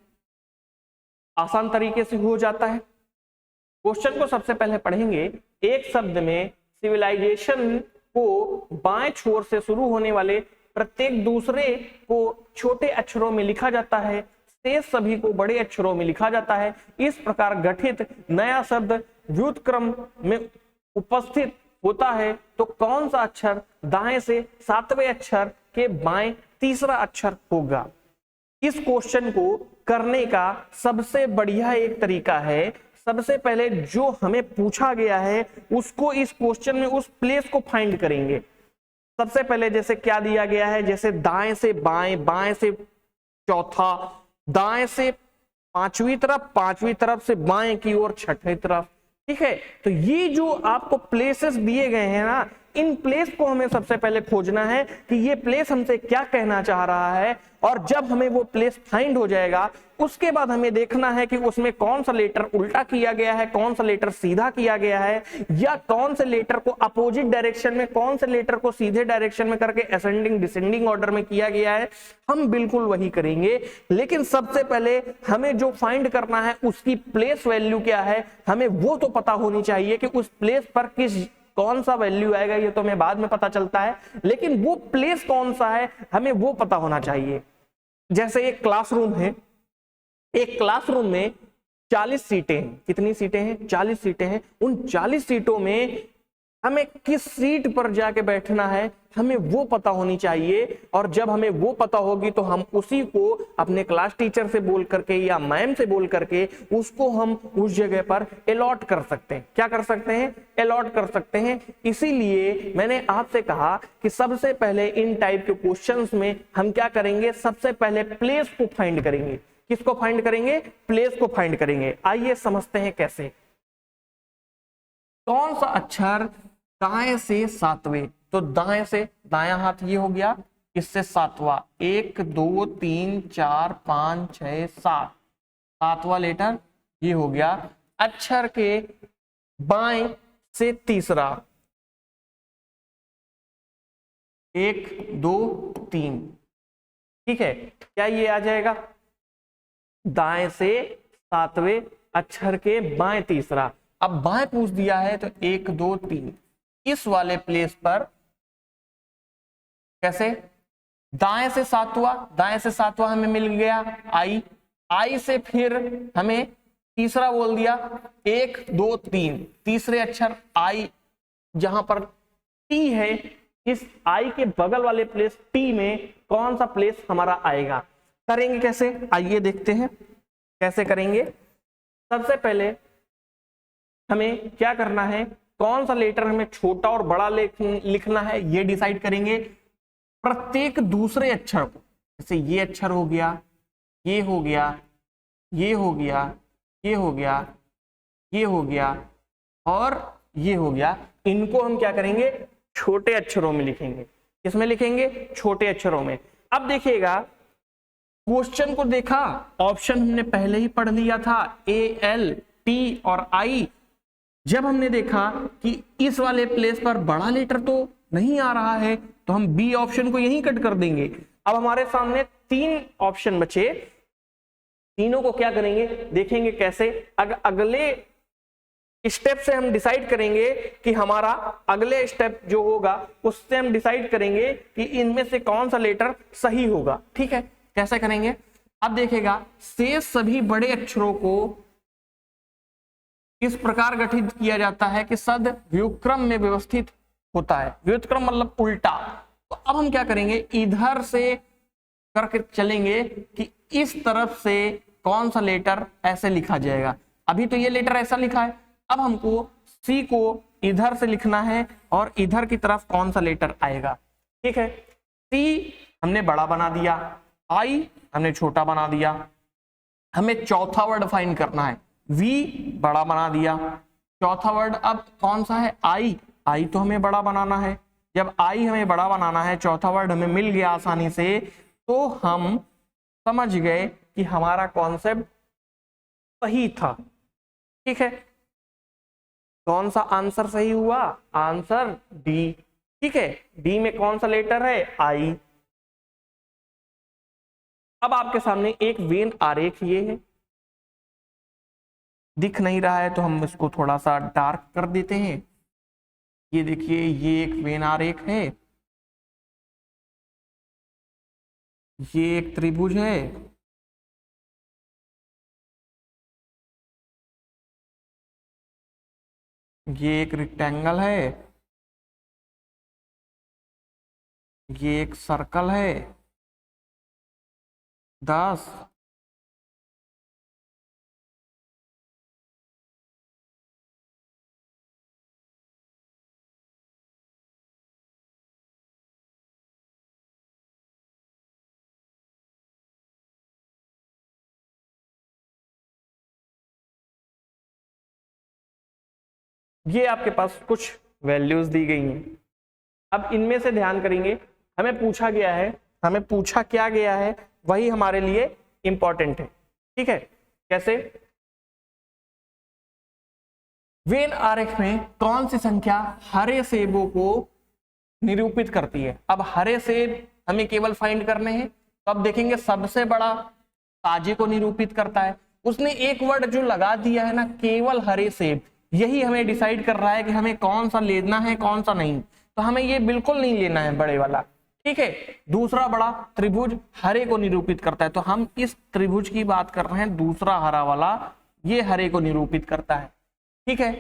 A: आसान तरीके से हो जाता है। क्वेश्चन को सबसे पहले पढ़ेंगे। एक शब्द में सिविलाइजेशन को बाएं छोर से शुरू होने वाले प्रत्येक दूसरे को छोटे अक्षरों में लिखा जाता है, शेष सभी को बड़े अक्षरों में लिखा जाता है। इस प्रकार गठित नया शब्द व्युत्क्रम में उपस्थित होता है तो कौन सा अक्षर दाएं से 7वें अक्षर के बाएं तीसरा अक्षर होगा। इस क्वेश्चन को करने का सबसे बढ़िया एक तरीका है, सबसे पहले जो हमें पूछा गया है उसको इस क्वेश्चन में उस प्लेस को फाइंड करेंगे। सबसे पहले जैसे क्या दिया गया है, जैसे दाएं से बाएं, बाएं से चौथा, दाएं से पांचवी तरफ, पांचवी तरफ से बाएं की ओर छठवीं तरफ, ठीक है। तो ये जो आपको प्लेसेस दिए गए हैं ना, इन प्लेस को हमें सबसे पहले खोजना है कि ये प्लेस हमसे क्या कहना चाह रहा है। और जब हमें वो प्लेस फाइंड हो जाएगा उसके बाद हमें देखना है कि उसमें कौन सा लेटर उल्टा किया गया है, कौन सा लेटर सीधा किया गया है, या कौन से लेटर को अपोजिट डायरेक्शन में, कौन से लेटर को सीधे डायरेक्शन में करके असेंडिंग डिसेंडिंग ऑर्डर में किया गया है। हम बिल्कुल वही करेंगे, लेकिन सबसे पहले हमें जो फाइंड करना है उसकी प्लेस वैल्यू क्या है, हमें वो तो पता होनी चाहिए कि उस प्लेस पर कौन सा वैल्यू आएगा। ये तो हमें बाद में पता चलता है, लेकिन वो प्लेस कौन सा है हमें वो पता होना चाहिए। जैसे एक क्लासरूम है, एक क्लासरूम में 40 सीटें हैं। कितनी सीटें हैं, 40 सीटें हैं। उन 40 सीटों में हमें किस सीट पर जाके बैठना है हमें वो पता होनी चाहिए। और जब हमें वो पता होगी तो हम उसी को अपने क्लास टीचर से बोल करके या मैम से बोल करके उसको हम उस जगह पर अलॉट कर सकते हैं। क्या कर सकते हैं, अलॉट कर सकते हैं। इसीलिए मैंने आपसे कहा कि सबसे पहले इन टाइप के क्वेश्चंस में हम क्या करेंगे, सबसे पहले प्लेस को फाइंड करेंगे। किसको फाइंड करेंगे, प्लेस को फाइंड करेंगे। आइए समझते हैं कैसे। कौन सा अक्षर दाएं से 7वें, तो दाएं से दायां हाथ ये हो गया, इससे 7वां, 1 2 3 4 5 6 7, 7वां लेटर ये हो गया। अक्षर के बाएं से तीसरा, 1 2 3, ठीक है। क्या ये आ जाएगा, दाएं से 7वें अक्षर के बाएं तीसरा। अब बाएं पूछ दिया है तो 1 2 3, इस वाले प्लेस पर कैसे, दाएं से 7वां, दाएं से 7वां हमें मिल गया आई, आई से फिर हमें तीसरा बोल दिया 1 2 3, तीसरे अक्षर आई, जहां पर टी है, इस आई के बगल वाले प्लेस टी में कौन सा प्लेस हमारा आएगा। करेंगे कैसे, आइए देखते हैं कैसे करेंगे। सबसे पहले हमें क्या करना है, कौन सा लेटर हमें छोटा और बड़ा लिखना है ये डिसाइड करेंगे प्रत्येक दूसरे अक्षर को। जैसे ये अक्षर हो गया, ये हो गया, ये हो गया, ये हो गया, ये हो गया और ये हो गया, इनको हम क्या करेंगे छोटे अक्षरों में लिखेंगे। किसमें लिखेंगे? छोटे अक्षरों में। अब देखिएगा क्वेश्चन को देखा, ऑप्शन हमने पहले ही पढ़ लिया था AL T और I। जब हमने देखा कि इस वाले प्लेस पर बड़ा लेटर तो नहीं आ रहा है तो हम बी ऑप्शन को यहीं कट कर देंगे। अब हमारे सामने 3 ऑप्शन बचे, तीनों को क्या करेंगे देखेंगे कैसे। अगले स्टेप से हम डिसाइड करेंगे कि हमारा अगले स्टेप जो होगा उससे हम डिसाइड करेंगे कि इनमें से कौन सा लेटर सही होगा। ठीक है, कैसे करेंगे? अब देखिएगा शेष सभी बड़े अक्षरों को इस प्रकार गठित किया जाता है कि सद व्युत्क्रम में व्यवस्थित होता है। व्युत्क्रम मतलब उल्टा। तो अब हम क्या करेंगे, इधर से करके चलेंगे कि इस तरफ से कौन सा लेटर ऐसे लिखा जाएगा। अभी तो ये लेटर ऐसा लिखा है, अब हमको सी को इधर से लिखना है और इधर की तरफ कौन सा लेटर आएगा। ठीक है, सी हमने बड़ा बना दिया, आई हमने छोटा बना दिया। हमें चौथा वर्ड फाइंड करना है, वी बड़ा बना दिया। चौथा वर्ड अब कौन सा है? आई। आई तो हमें बड़ा बनाना है। जब आई हमें बड़ा बनाना है, चौथा वर्ड हमें मिल गया आसानी से, तो हम समझ गए कि हमारा कॉन्सेप्ट सही था। ठीक है, कौन सा आंसर सही हुआ? Answer D. ठीक है, डी में कौन सा लेटर है? आई। अब आपके सामने एक वेन आरेख ये है, दिख नहीं रहा है तो हम इसको थोड़ा सा डार्क कर देते हैं। ये देखिए, ये एक वेन आरेख है, ये एक त्रिभुज है, ये एक रेक्टेंगल है, ये एक सर्कल है 10, ये आपके पास कुछ वैल्यूज दी गई हैं। अब इनमें से ध्यान करेंगे, हमें पूछा गया है, हमें पूछा क्या गया है वही हमारे लिए इंपॉर्टेंट है। ठीक है, कैसे? वेन आरेख में कौन सी संख्या हरे सेबों को निरूपित करती है? अब हरे सेब हमें केवल फाइंड करने हैं, तो अब देखेंगे सबसे बड़ा ताजे को निरूपित करता है। उसने एक वर्ड जो लगा दिया है ना, केवल हरे सेब, यही हमें डिसाइड कर रहा है कि हमें कौन सा लेना है कौन सा नहीं। तो हमें ये बिल्कुल नहीं लेना है बड़े वाला। ठीक है, दूसरा बड़ा त्रिभुज हरे को निरूपित करता है, तो हम इस त्रिभुज की बात कर रहे हैं। दूसरा हरा वाला ये हरे को निरूपित करता है। ठीक है,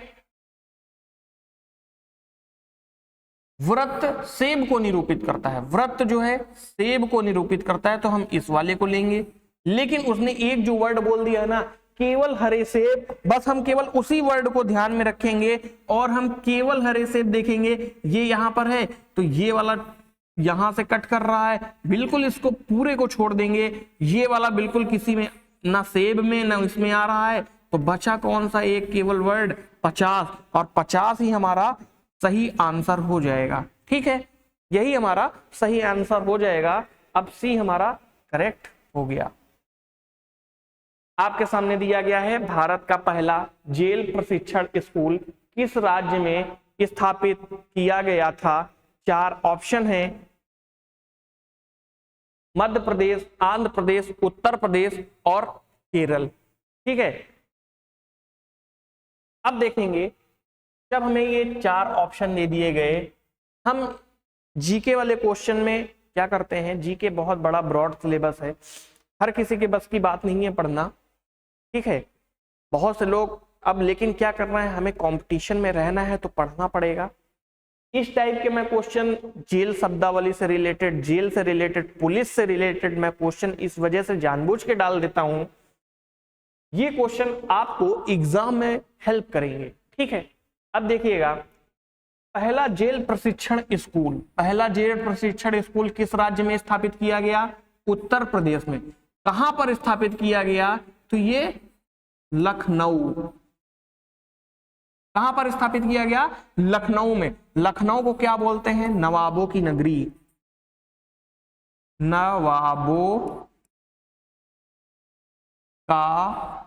A: वृत्त सेब को निरूपित करता है, वृत्त जो है सेब को निरूपित करता है, तो हम इस वाले को लेंगे। लेकिन उसने एक जो वर्ड बोल दिया ना, केवल हरे सेब, बस हम केवल उसी वर्ड को ध्यान में रखेंगे और हम केवल हरे सेब देखेंगे। ये यहां पर है तो ये वाला यहां से कट कर रहा है, बिल्कुल इसको पूरे को छोड़ देंगे। ये वाला बिल्कुल किसी में ना सेब में ना इसमें आ रहा है, तो बचा कौन सा? एक केवल वर्ड 50, और 50 ही हमारा सही आंसर हो जाएगा। ठीक है, यही हमारा सही आंसर हो जाएगा। अब सी हमारा करेक्ट हो गया। आपके सामने दिया गया है, भारत का पहला जेल प्रशिक्षण स्कूल किस राज्य में स्थापित किया गया था? 4 ऑप्शन हैं, मध्य प्रदेश, आंध्र प्रदेश, उत्तर प्रदेश और केरल। ठीक है, अब देखेंगे जब हमें ये 4 ऑप्शन दे दिए गए, हम जीके वाले क्वेश्चन में क्या करते हैं, जीके बहुत बड़ा ब्रॉड सिलेबस है, हर किसी के बस की बात नहीं है पढ़ना। ठीक है, बहुत से लोग अब लेकिन क्या करना है, हमें कंपटीशन में रहना है तो पढ़ना पड़ेगा। इस टाइप के मैं क्वेश्चन जेल शब्दावली से रिलेटेड, जेल से रिलेटेड, पुलिस से रिलेटेड मैं क्वेश्चन इस वजह से जानबूझ के डाल देता हूं, ये क्वेश्चन आपको एग्जाम में हेल्प करेंगे। ठीक है, अब देखिएगा, पहला जेल प्रशिक्षण स्कूल किस राज्य में स्थापित किया गया? उत्तर प्रदेश में। कहां पर स्थापित किया गया? तो ये लखनऊ। कहां पर स्थापित किया गया? लखनऊ में। लखनऊ को क्या बोलते हैं? नवाबों की नगरी, नवाबों का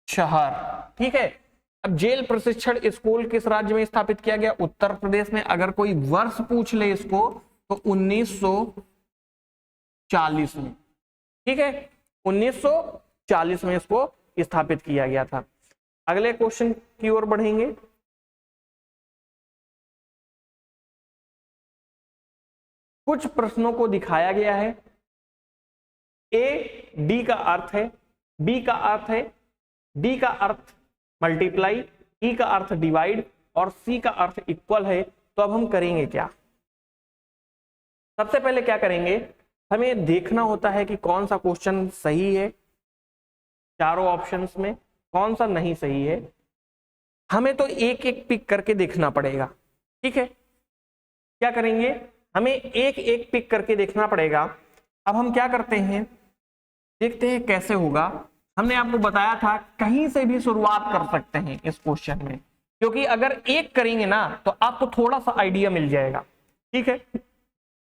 A: शहर। ठीक है। अब जेल प्रशिक्षण स्कूल किस राज्य में स्थापित किया गया? उत्तर प्रदेश में। अगर कोई वर्ष पूछ ले इसको तो 1940 में। ठीक है, 1940 में इसको स्थापित किया गया था। अगले क्वेश्चन की ओर बढ़ेंगे। कुछ प्रश्नों को दिखाया गया है। ए डी का अर्थ है, बी का अर्थ है, डी का अर्थ मल्टीप्लाई, ई का अर्थ डिवाइड और सी का अर्थ इक्वल है। तो अब हम करेंगे क्या? सबसे पहले क्या करेंगे, हमें देखना होता है कि कौन सा क्वेश्चन सही है, चारों ऑप्शंस में कौन सा नहीं सही है। हमें तो एक एक पिक करके देखना पड़ेगा। ठीक है, क्या करेंगे, हमें एक एक पिक करके देखना पड़ेगा। अब हम क्या करते हैं, देखते हैं कैसे होगा। हमने आपको बताया था कहीं से भी शुरुआत कर सकते हैं इस क्वेश्चन में, क्योंकि अगर एक करेंगे ना तो आपको थोड़ा सा आइडिया मिल जाएगा। ठीक है,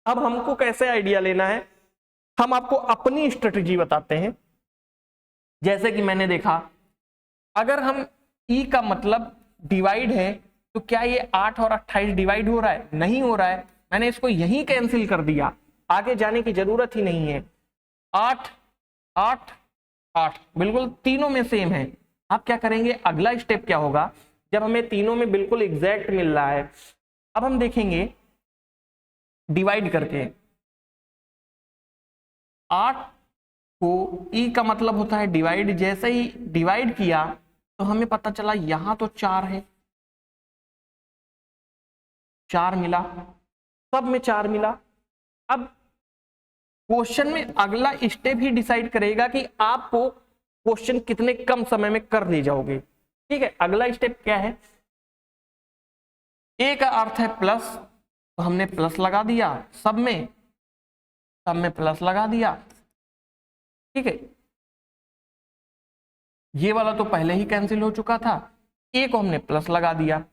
A: अब हमको कैसे आइडिया लेना है, हम आपको अपनी स्ट्रेटजी बताते हैं। जैसे कि मैंने देखा, अगर हम ई का मतलब डिवाइड है तो क्या ये 8 और 28 डिवाइड हो रहा है? नहीं हो रहा है। मैंने इसको यहीं कैंसिल कर दिया, आगे जाने की जरूरत ही नहीं है। 8 8 8 बिल्कुल तीनों में सेम है। आप क्या करेंगे, अगला स्टेप क्या होगा, जब हमें तीनों में बिल्कुल एग्जैक्ट मिल रहा है, अब हम देखेंगे डिवाइड करके। 8 को ई का मतलब होता है डिवाइड, जैसे ही डिवाइड किया तो हमें पता चला यहां तो 4 है, 4 मिला, सब में 4 मिला। अब क्वेश्चन में अगला स्टेप ही डिसाइड करेगा कि आपको क्वेश्चन कितने कम समय में कर ले जाओगे। ठीक है, अगला स्टेप क्या है, ए का अर्थ है प्लस, तो हमने प्लस लगा दिया, सब में प्लस लगा दिया। ठीक है, ये वाला तो पहले ही कैंसिल हो चुका था, ए को हमने प्लस लगा दिया।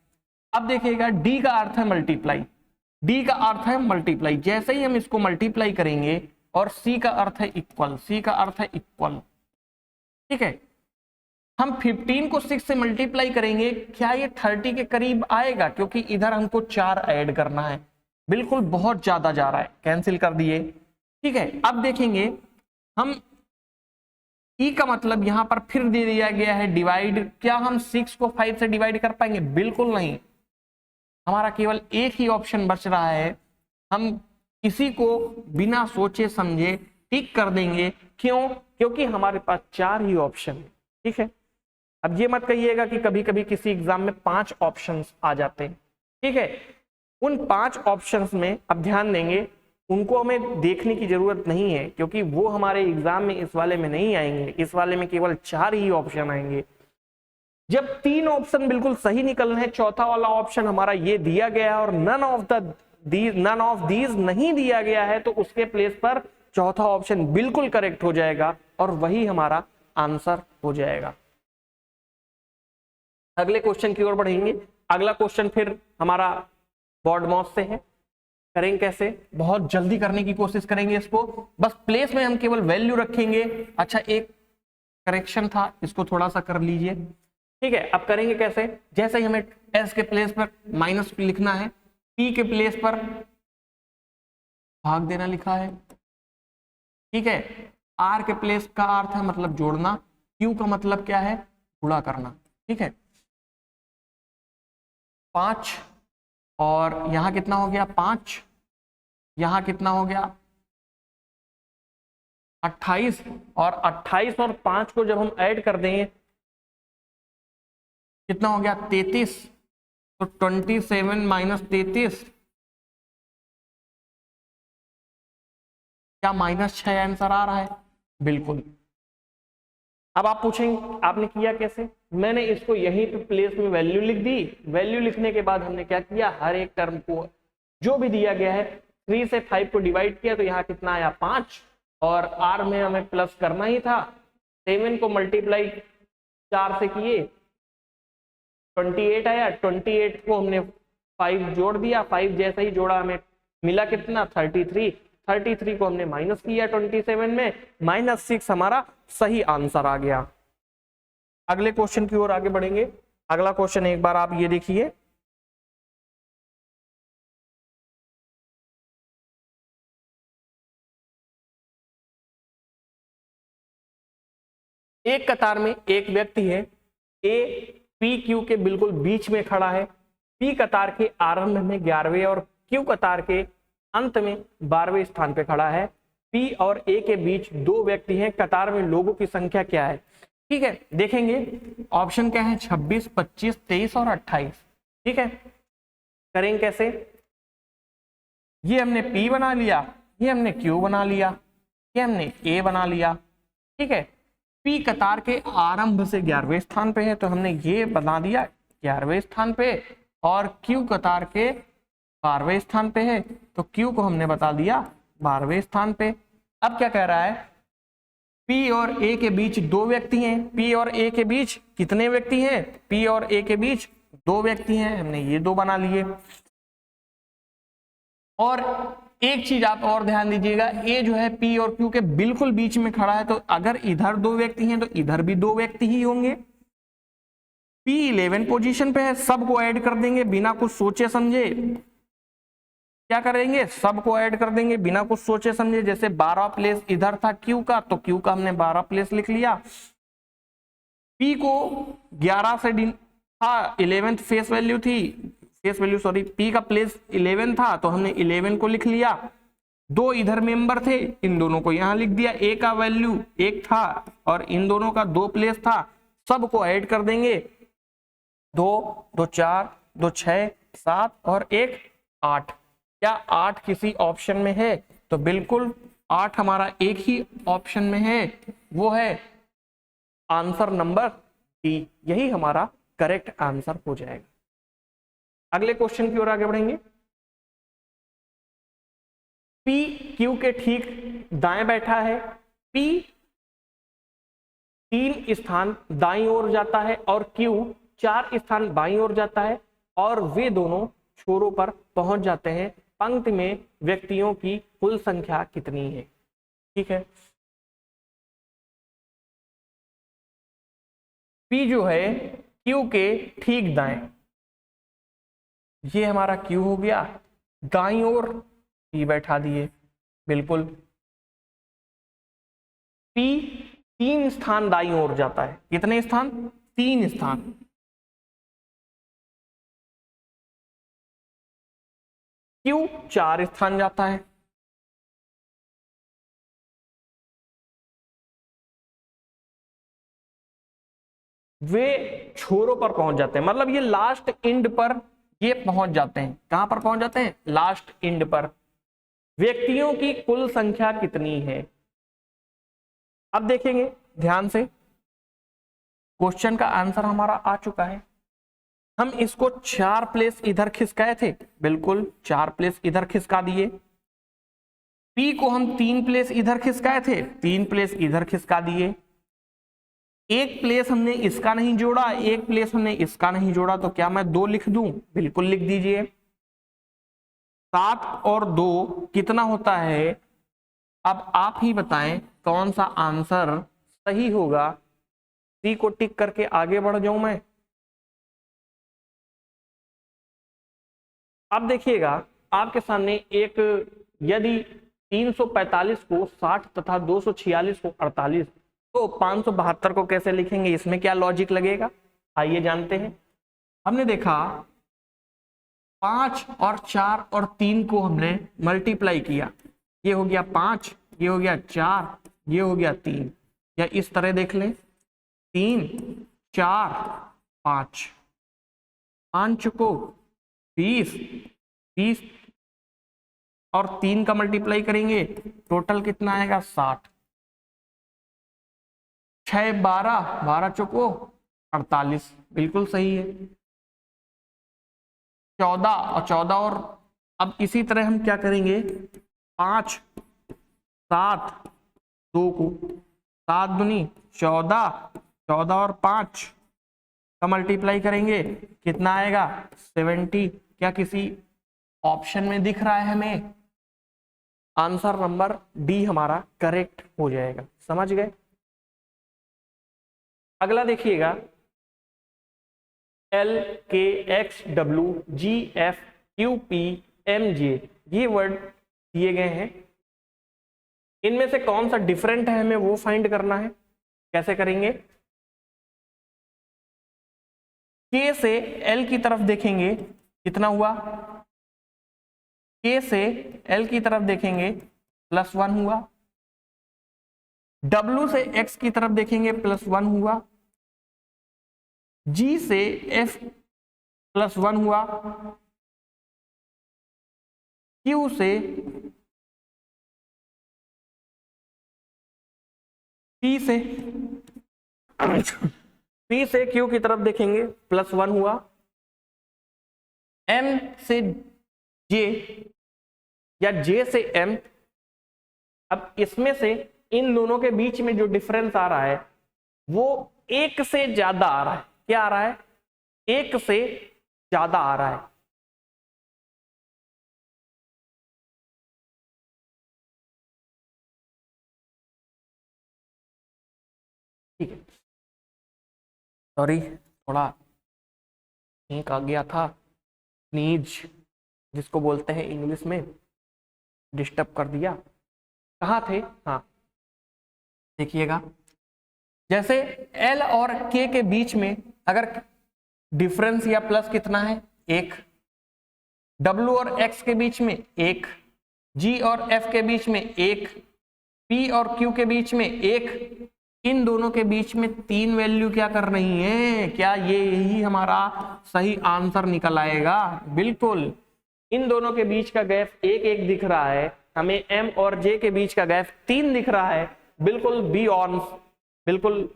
A: अब देखिएगा, डी का अर्थ है मल्टीप्लाई, डी का अर्थ है मल्टीप्लाई, जैसे ही हम इसको मल्टीप्लाई करेंगे, और सी का अर्थ है इक्वल, सी का अर्थ है इक्वल। ठीक है, हम 15 को 6 से मल्टीप्लाई करेंगे, क्या ये 30 के करीब आएगा? क्योंकि इधर हमको 4 ऐड करना है, बिल्कुल बहुत ज्यादा जा रहा है, कैंसिल कर दिए। ठीक है, अब देखेंगे हम ई का मतलब यहां पर फिर दे दिया गया है डिवाइड, क्या हम 6 को 5 से डिवाइड कर पाएंगे? बिल्कुल नहीं, हमारा केवल एक ही ऑप्शन बच रहा है, हम इसी को बिना सोचे समझे टिक कर देंगे। क्यों? क्योंकि हमारे पास 4 ही ऑप्शन है। ठीक है, अब ये मत कहिएगा कि कभी कभी किसी एग्जाम में 5 ऑप्शंस आ जाते हैं। ठीक है, उन 5 ऑप्शंस में अब ध्यान देंगे, उनको हमें देखने की जरूरत नहीं है, क्योंकि वो हमारे एग्जाम में इस वाले में नहीं आएंगे, इस वाले में केवल 4 ही ऑप्शन आएंगे। जब 3 ऑप्शन बिल्कुल सही निकल रहे हैं, चौथा वाला ऑप्शन हमारा ये दिया गया है और नन ऑफ दीज नहीं दिया गया है, तो उसके प्लेस पर चौथा ऑप्शन बिल्कुल करेक्ट हो जाएगा और वही हमारा आंसर हो जाएगा। अगले क्वेश्चन की ओर बढ़ेंगे। अगला क्वेश्चन फिर हमारा बोर्ड मॉस से है। करेंगे कैसे, बहुत जल्दी करने की कोशिश करेंगे इसको, बस प्लेस में हम केवल वैल्यू रखेंगे। अच्छा, एक करेक्शन था, इसको थोड़ा सा कर लीजिए। ठीक है, अब करेंगे कैसे, जैसे ही हमें एस के प्लेस पर माइनस लिखना है, पी के प्लेस पर भाग देना लिखा है। ठीक है, आर के प्लेस का अर्थ है मतलब जोड़ना, क्यू का मतलब क्या है, गुणा करना। ठीक है, 5 और यहां कितना हो गया, 5, यहां कितना हो गया 28, और 28 और 5 को जब हम ऐड कर देंगे कितना हो गया 33, तो 27 माइनस 33, क्या -6 आंसर आ रहा है? बिल्कुल। अब आप पूछेंगे आपने किया कैसे, मैंने इसको यहीं पे प्लेस में वैल्यू लिख दी। वैल्यू लिखने के बाद हमने क्या किया, हर एक टर्म को जो भी दिया गया है 3 से 5 को डिवाइड किया, तो यहाँ कितना आया 5, और r में हमें प्लस करना ही था। 7 को मल्टीप्लाई 4 से किए 28 आया, 28 को हमने 5 जोड़ दिया, 5 जैसा ही जोड़ा हमें मिला कितना 33, 33 को हमने माइनस किया 27 में, -6 हमारा सही आंसर आ गया। अगले क्वेश्चन की ओर आगे बढ़ेंगे। अगला क्वेश्चन एक बार आप ये देखिए, एक कतार में एक व्यक्ति है, ए पी क्यू के बिल्कुल बीच में खड़ा है। पी कतार के आरंभ में 11वें और क्यू कतार के अंत में 12वें स्थान पे खड़ा है। पी और ए के बीच दो व्यक्ति हैं, कतार में लोगों की संख्या क्या है? ठीक है, देखेंगे ऑप्शन क्या है, 26, 25, 23 और 28। ठीक है, करेंगे कैसे, ये हमने P बना लिया, ये हमने Q बना लिया, ये हमने A बना लिया। ठीक है, P कतार के आरंभ से 11वें स्थान पे है, तो हमने ये बना दिया 11वें स्थान पे, और Q कतार के 12वें स्थान पे है, तो Q को हमने बता दिया 12वें स्थान पे। अब क्या कह रहा है, P और A के बीच दो व्यक्ति हैं। P और A के बीच कितने व्यक्ति हैं? P और A के बीच दो व्यक्ति हैं, हमने ये दो बना लिए। और एक चीज आप और ध्यान दीजिएगा, A जो है P और Q के बिल्कुल बीच में खड़ा है, तो अगर इधर दो व्यक्ति हैं तो इधर भी दो व्यक्ति ही होंगे। P 11 पोजीशन पे है, सबको ऐड कर देंगे बिना कुछ सोचे समझे। क्या करेंगे, सबको ऐड कर देंगे बिना कुछ सोचे समझे। जैसे 12 प्लेस इधर था Q का, तो Q का हमने 12 प्लेस लिख लिया। P को 11 से था, 11th फेस वैल्यू थी, फेस वैल्यू सॉरी, P का प्लेस 11 था, तो हमने 11 को लिख लिया। दो इधर मेंबर थे, इन दोनों को यहां लिख दिया। A का वैल्यू 1 था और इन दोनों का 2 प्लेस था, सबको ऐड कर देंगे। 2 2 4 2 6 7 और 1 8। क्या 8 किसी ऑप्शन में है? तो बिल्कुल 8 हमारा एक ही ऑप्शन में है, वो है आंसर नंबर डी। यही हमारा करेक्ट आंसर हो जाएगा। अगले क्वेश्चन की ओर आगे बढ़ेंगे। P Q के ठीक दाएं बैठा है। P 3 स्थान दाईं ओर जाता है और Q 4 स्थान बाईं ओर जाता है, और वे दोनों छोरों पर पहुंच जाते हैं। पंक्ति में व्यक्तियों की कुल संख्या कितनी है? ठीक है, P जो है Q के ठीक दाएं, ये हमारा Q हो गया, दाईं ओर P बैठा दिए। बिल्कुल P 3 स्थान दाईं ओर जाता है। कितने स्थान? 3 स्थान। Q 4 स्थान जाता है। वे छोरों पर पहुंच जाते हैं, मतलब ये लास्ट एंड पर ये पहुंच जाते हैं। कहां पर पहुंच जाते हैं? लास्ट एंड पर। व्यक्तियों की कुल संख्या कितनी है? अब देखेंगे ध्यान से, क्वेश्चन का आंसर हमारा आ चुका है। हम इसको 4 प्लेस इधर खिसकाए थे, बिल्कुल 4 प्लेस इधर खिसका दिए। P को हम 3 प्लेस इधर खिसकाए थे, 3 प्लेस इधर खिसका दिए। एक प्लेस हमने इसका नहीं जोड़ा, एक प्लेस हमने इसका नहीं जोड़ा, तो क्या मैं 2 लिख दूं? बिल्कुल लिख दीजिए। 7 और 2 कितना होता है? अब आप ही बताएं कौन सा आंसर सही होगा। C को टिक करके आगे बढ़ जाऊं मैं। अब देखिएगा आपके सामने एक, यदि 345 को 60 तथा 246 को 48, तो 572 को कैसे लिखेंगे? इसमें क्या लॉजिक लगेगा, आइए जानते हैं। हमने देखा 5 और 4 और 3 को हमने मल्टीप्लाई किया, ये हो गया 5, ये हो गया 4, ये हो गया 3, या इस तरह देख लें 3 4 5, 5 को 20, 20 और 3 का मल्टीप्लाई करेंगे, टोटल कितना आएगा? 60। 6 12, 12 चौको 48, बिल्कुल सही है। 14 और अब इसी तरह हम क्या करेंगे, 5 7 2 को 7 दूनी 14, 14 और 5 का मल्टीप्लाई करेंगे, कितना आएगा 70। क्या किसी ऑप्शन में दिख रहा है हमें? आंसर नंबर डी हमारा करेक्ट हो जाएगा। समझ गए? अगला देखिएगा, L K X W G F Q P M J, ये वर्ड दिए गए हैं। इनमें से कौन सा डिफरेंट है हमें वो फाइंड करना है। कैसे करेंगे? के से एल की तरफ देखेंगे, कितना हुआ, के से एल की तरफ देखेंगे +1 हुआ, डब्ल्यू से एक्स की तरफ देखेंगे +1 हुआ, जी से एफ +1 हुआ, क्यू से पी से पी से क्यू की तरफ देखेंगे +1 हुआ, एम से जे या जे से एम। अब इसमें से इन दोनों के बीच में जो डिफरेंस आ रहा है वो 1 से ज्यादा आ रहा है। क्या आ रहा है? 1 से ज्यादा आ रहा है। ठीक है, सॉरी थोड़ा एक आ गया था, नीज जिसको बोलते हैं इंग्लिश में, डिस्टर्ब कर दिया। कहाँ थे? हाँ, देखिएगा, जैसे L और K के बीच में अगर डिफरेंस या प्लस कितना है 1, W और X के बीच में 1, G और F के बीच में 1, P और Q के बीच में 1, इन दोनों के बीच में 3 वैल्यू क्या कर रही है? क्या ये यही हमारा सही आंसर निकल आएगा? बिल्कुल, इन दोनों के बीच का गैप 1 1 दिख रहा है, हमें M और J के बीच का गैप 3 दिख रहा है। बिल्कुल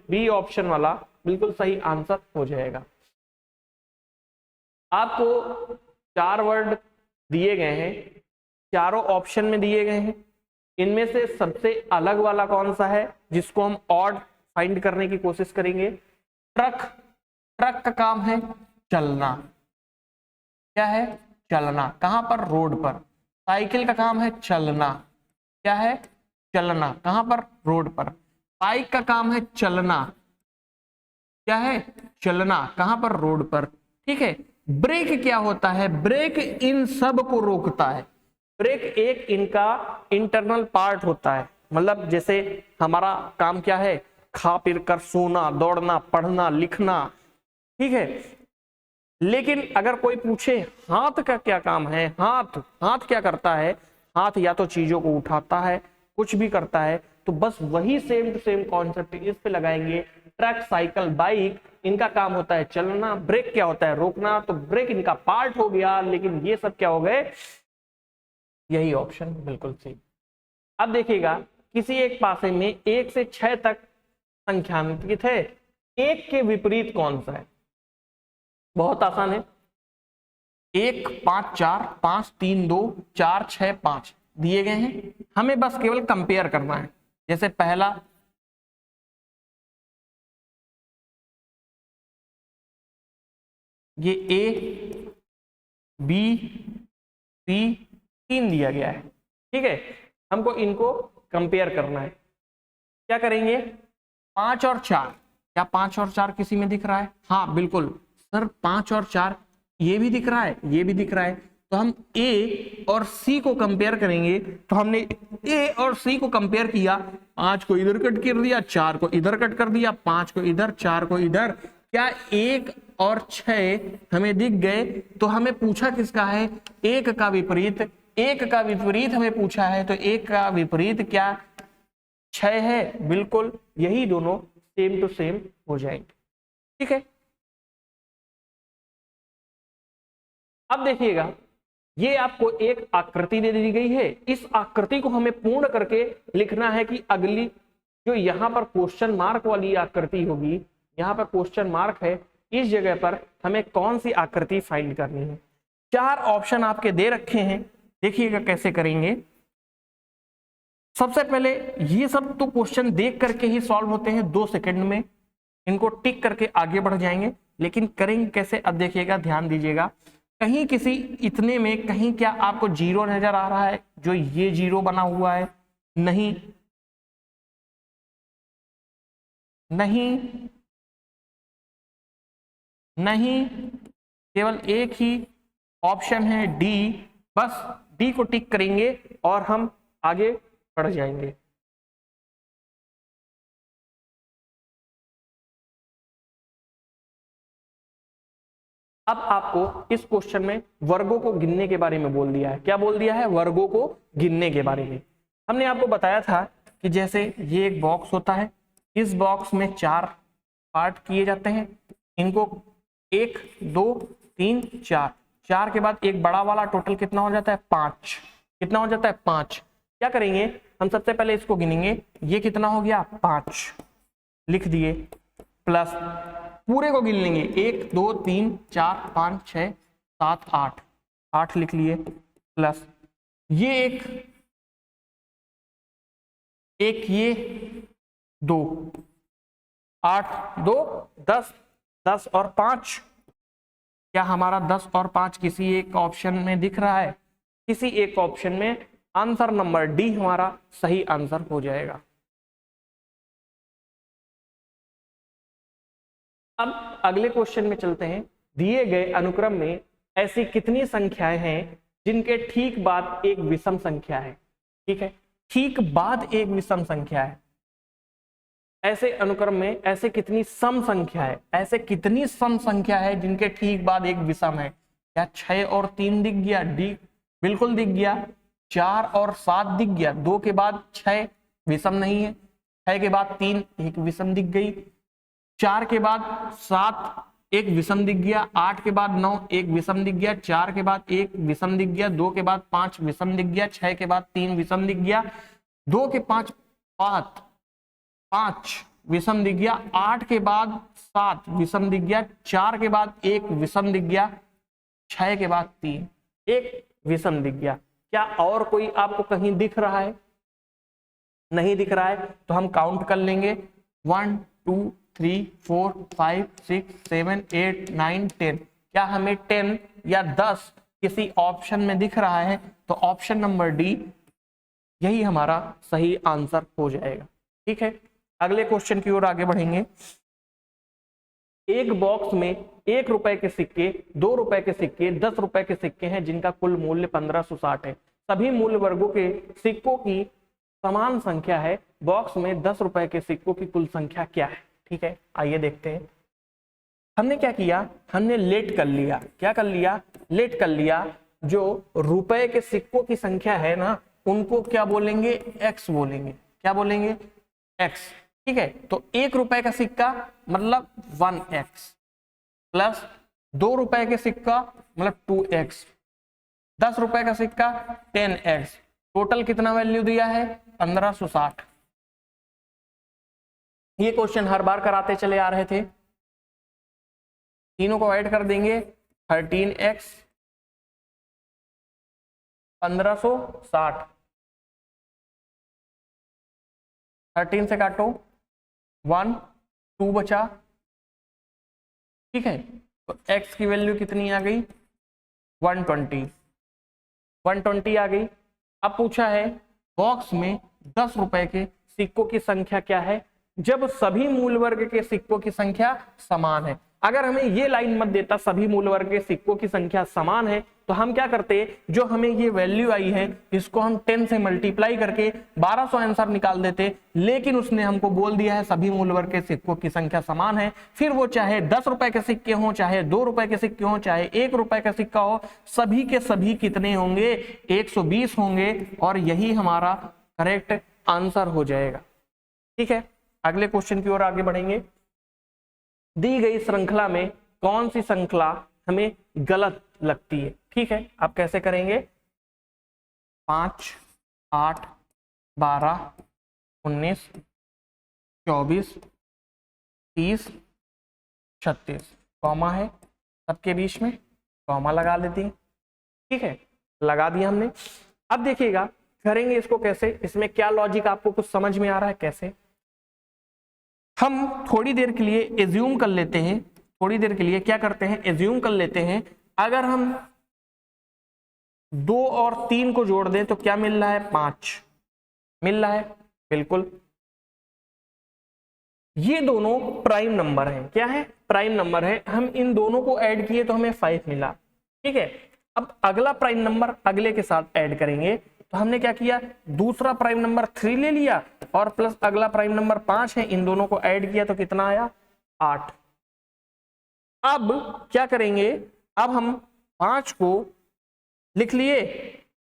A: बी ऑप्शन वाला बिल्कुल सही आंसर हो जाएगा। आपको 4 वर्ड दिए गए हैं, चारों ऑप्शन में दिए गए हैं। इनमें से सबसे अलग वाला कौन सा है जिसको हम ऑड फाइंड करने की कोशिश करेंगे? ट्रक का काम है चलना। क्या है? चलना। कहां पर? रोड पर। साइकिल का काम है चलना। क्या है? चलना। कहां पर? रोड पर। बाइक का काम है चलना। क्या है? चलना। कहां पर? रोड पर। ठीक है। ब्रेक क्या होता है? ब्रेक इन सब को रोकता है। ब्रेक एक इनका इंटरनल पार्ट होता है। मतलब जैसे हमारा काम क्या है? खा पी कर सोना, दौड़ना, पढ़ना, लिखना। ठीक है। लेकिन अगर कोई पूछे हाथ का क्या काम है, हाथ क्या करता है? हाथ या तो चीजों को उठाता है, कुछ भी करता है, तो बस वही सेम टू सेम कॉन्सेप्ट इस पे लगाएंगे। ट्रक, साइकिल, बाइक, इनका काम होता है चलना। ब्रेक क्या होता है? रोकना। तो ब्रेक इनका पार्ट हो गया, लेकिन ये सब क्या हो गए? यही ऑप्शन बिल्कुल सही। अब देखिएगा, किसी एक पासे में 1 से 6 तक संख्यात्मक है, 1 के विपरीत कौन सा है? बहुत आसान है। 1 5 4 5 3 2 4 6 5 दिए गए हैं, हमें बस केवल कंपेयर करना है। जैसे पहला ये A B C 3 दिया गया है। ठीक है, हमको इनको कंपेयर करना है। क्या करेंगे? 5 और 4। क्या 5 और 4 किसी में दिख रहा है? हाँ बिल्कुल सर, 5 और 4 ये भी दिख रहा है, ये भी दिख रहा है। तो हम A और C को कंपेयर करेंगे। तो हमने A और C को कंपेयर किया, 5 को इधर कट कर दिया, 4 को इधर कट कर दिया, 5 को इधर, 4 को इधर। क्या 1 और 6 हमें दिख गए? तो हमें पूछा किसका है? 1 का विपरीत। 1 का विपरीत हमें पूछा है, तो 1 का विपरीत क्या 6 है? बिल्कुल, यही दोनों सेम टू सेम हो जाएंगे। ठीक है। अब देखिएगा, ये आपको एक आकृति दे दी गई है। इस आकृति को हमें पूर्ण करके लिखना है कि अगली जो यहां पर क्वेश्चन मार्क वाली आकृति होगी यहाँ पर क्वेश्चन मार्क है, इस जगह पर हमें कौन सी आकृति फाइंड करनी है। 4 ऑप्शन आपके दे रखे हैं, देखिएगा कैसे करेंगे। सबसे पहले ये सब तो क्वेश्चन देख करके ही सॉल्व होते हैं 2 सेकंड में, इनको टिक करके आगे बढ़ जाएंगे, लेकिन करेंगे कैसे अब देखिएगा, ध्यान दीजिएगा। कहीं किसी इतने में कहीं क्या आपको जीरो नजर आ रहा है, जो ये जीरो बना हुआ है? नहीं, नहीं, नहीं, केवल एक ही ऑप्शन है डी, बस डी को टिक करेंगे और हम आगे बढ़ जाएंगे। अब आपको इस क्वेश्चन में वर्गों को गिनने के बारे में बोल दिया है। क्या बोल दिया है? वर्गों को गिनने के बारे में। हमने आपको बताया था कि जैसे ये एक बॉक्स होता है, इस बॉक्स में 4 पार्ट किए जाते हैं, इनको 1 2 3 4, 4 के बाद एक बड़ा वाला, टोटल कितना हो जाता है? 5। कितना हो जाता है? 5। क्या करेंगे हम? सबसे पहले इसको गिनेंगे, ये कितना हो गया? 5 लिख दिए, प्लस पूरे को गिन लेंगे, 1 2 3 4 5 6 7 8, 8 लिख लिए, प्लस ये एक ये 2, 8 2 10, 10 और 5। क्या हमारा 10 और 5 किसी एक ऑप्शन में दिख रहा है? किसी एक ऑप्शन में आंसर नंबर डी हमारा सही आंसर हो जाएगा। अब अगले क्वेश्चन में चलते हैं। दिए गए अनुक्रम में ऐसी कितनी संख्याएं हैं जिनके ठीक बाद एक विषम संख्या है? ठीक है, ठीक बाद एक विषम संख्या है। ऐसे अनुक्रम में ऐसे कितनी सम संख्या है? ऐसे कितनी सम संख्या है जिनके ठीक बाद एक विषम है? क्या 6 और 3 दिख गया? डी बिल्कुल दिख गया। 4 और 7 दिख गया, 2 के बाद 6 विषम नहीं है, 6 के बाद 3 एक विषम दिख गई, 4 के बाद 7 एक विषम दिख गया, 8 के बाद 9 एक विषम दिख गया, 4 के बाद 1 विषम दिख गया, 2 के बाद 5 विषम दिख गया, 6 के बाद 3 विषम दिख गया, 2 के 5 5 विषम दिख गया, 8 के बाद 7 विषम दिख गया, 4 के बाद 1 विषम दिख गया, 6 के बाद 3 एक विषम दिख गया। क्या और कोई आपको कहीं दिख रहा है? नहीं दिख रहा है, तो हम काउंट कर लेंगे, 1 2 3 4 5 6 7 8 9 10। क्या हमें 10 या 10 किसी ऑप्शन में दिख रहा है? तो ऑप्शन नंबर डी यही हमारा सही आंसर हो जाएगा। ठीक है, अगले क्वेश्चन की ओर आगे बढ़ेंगे। एक बॉक्स में 1 रुपए के सिक्के, 2 रुपए के सिक्के, 10 रुपए के सिक्के हैं जिनका कुल मूल्य 1560 है। सभी मूल्य वर्गों के सिक्कों की समान संख्या है। बॉक्स में 10 रुपए के सिक्कों की कुल संख्या क्या है? ठीक है, आइए देखते हैं। हमने क्या किया? हमने लेट कर लिया। क्या कर लिया? लेट कर लिया। जो रुपए के सिक्कों की संख्या है ना, उनको क्या बोलेंगे? एक्स बोलेंगे। क्या बोलेंगे? एक्स। ठीक है, तो 1 रुपए का सिक्का मतलब 1x, प्लस 2 रुपए के सिक्का मतलब 2x, 10 रुपए का सिक्का 10x, टोटल कितना वैल्यू दिया है? 1560। ये क्वेश्चन हर बार कराते चले आ रहे थे। तीनों को ऐड कर देंगे, 13x 1560, 13 से काटो 1 2 बचा। ठीक है, तो x की वैल्यू कितनी आ गई? 120 आ गई। अब पूछा है बॉक्स में 10 रुपए के सिक्कों की संख्या क्या है जब सभी मूल वर्ग के सिक्कों की संख्या समान है। अगर हमें ये लाइन मत देता सभी मूल वर्ग के सिक्कों की संख्या समान है, तो हम क्या करते, जो हमें ये वैल्यू आई है इसको हम 10 से मल्टीप्लाई करके 1200 आंसर निकाल देते। लेकिन उसने हमको बोल दिया है सभी मूल वर्ग के सिक्कों की संख्या समान है, फिर वो चाहे 10 रुपए के सिक्के हों, चाहे 2 रुपए के सिक्के हों, चाहे 1 रुपए का सिक्का हो, सभी के सभी कितने होंगे? 120 होंगे, और यही हमारा करेक्ट आंसर हो जाएगा। ठीक है, अगले क्वेश्चन की ओर आगे बढ़ेंगे। दी गई श्रृंखला में कौन सी श्रृंखला हमें गलत लगती है? ठीक है, आप कैसे करेंगे? 5 8 12 19 24 30 36, कॉमा है सबके बीच में, कॉमा लगा लेते हैं। ठीक है, लगा दिया हमने। अब देखिएगा करेंगे इसको कैसे, इसमें क्या लॉजिक आपको कुछ समझ में आ रहा है कैसे। हम थोड़ी देर के लिए एज्यूम कर लेते हैं, थोड़ी देर के लिए क्या करते हैं, एज्यूम कर लेते हैं अगर हम 2 और 3 को जोड़ दें तो क्या मिल रहा है, 5 मिल रहा है। बिल्कुल, ये दोनों प्राइम नंबर हैं। क्या है, प्राइम नंबर है। हम इन दोनों को ऐड किए तो हमें 5 मिला। ठीक है, अब अगला प्राइम नंबर अगले के साथ ऐड करेंगे तो हमने क्या किया, दूसरा प्राइम नंबर 3 ले लिया और प्लस अगला प्राइम नंबर 5 है, इन दोनों को ऐड किया तो कितना आया, 8। अब क्या करेंगे, अब हम 5 को लिख लिए,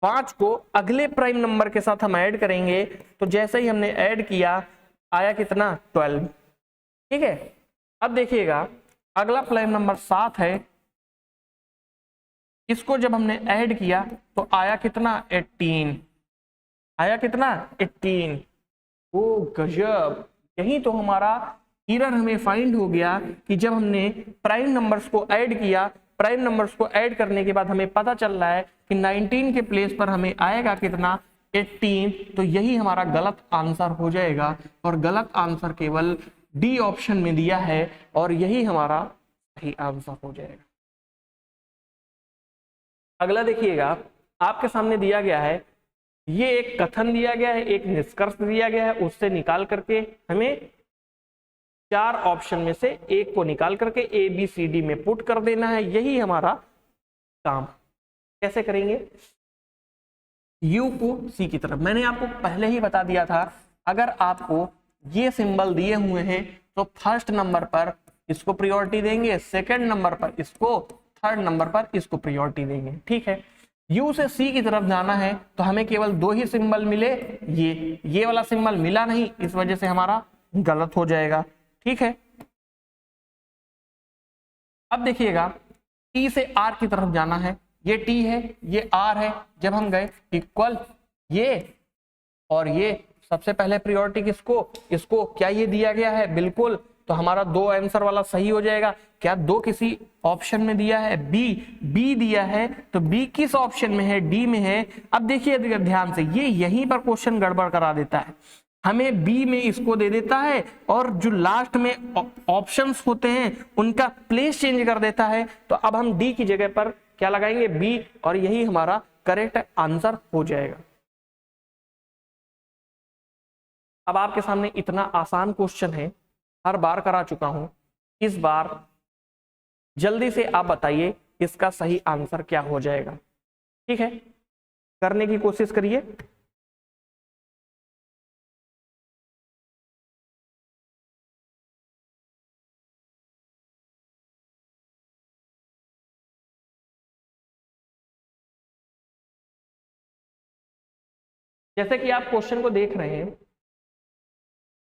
A: 5 को अगले प्राइम नंबर के साथ हम ऐड करेंगे तो जैसे ही हमने ऐड किया आया कितना, 12। ठीक है, अब देखिएगा अगला प्राइम नंबर 7 है, इसको जब हमने ऐड किया तो आया कितना, 18। आया कितना, 18। ओ गजब, यही तो हमारा एरर हमें फाइंड हो गया कि जब हमने प्राइम नंबर्स को ऐड किया, प्राइम नंबर्स को ऐड करने के बाद हमें पता चल रहा है कि 19 के प्लेस पर हमें आएगा कितना, 18। तो यही हमारा गलत आंसर हो जाएगा और गलत आंसर केवल डी ऑप्शन में दिया है और यही हमारा सही आंसर हो जाएगा। अगला देखिएगा आपके सामने दिया गया है, ये एक कथन दिया गया है, एक निष्कर्ष दिया गया है, उससे निकाल करके हमें 4 ऑप्शन में से एक को निकाल करके ए बी सी डी में पुट कर देना है। यही हमारा काम। कैसे करेंगे, यू को सी की तरफ, मैंने आपको पहले ही बता दिया था अगर आपको ये सिंबल दिए हुए हैं तो फर्स्ट नंबर पर इसको प्रायोरिटी देंगे, सेकंड नंबर पर इसको, थर्ड नंबर पर इसको प्रायोरिटी देंगे। ठीक है, यू से सी की तरफ जाना है तो हमें केवल 2 ही सिंबल मिले, ये वाला सिंबल मिला नहीं, इस वजह से हमारा गलत हो जाएगा। ठीक है, अब देखिएगा टी से आर की तरफ जाना है, ये टी है ये आर है, जब हम गए इक्वल ये और ये, सबसे पहले प्रायोरिटी किसको, इसको। क्या ये दिया गया है, बिल्कुल, तो हमारा 2 आंसर वाला सही हो जाएगा। क्या 2 किसी ऑप्शन में दिया है, बी दिया है, तो बी किस ऑप्शन में है, डी में है। अब देखिए ध्यान से, ये यहीं पर क्वेश्चन गड़बड़ करा देता है, हमें बी में इसको दे देता है और जो लास्ट में ऑप्शंस होते हैं उनका प्लेस चेंज कर देता है। तो अब हम डी की जगह पर क्या लगाएंगे, बी, और यही हमारा करेक्ट आंसर हो जाएगा। अब आपके सामने इतना आसान क्वेश्चन है, हर बार करा चुका हूं, इस बार जल्दी से आप बताइए इसका सही आंसर क्या हो जाएगा। ठीक है, करने की कोशिश करिए। जैसे कि आप क्वेश्चन को देख रहे हैं,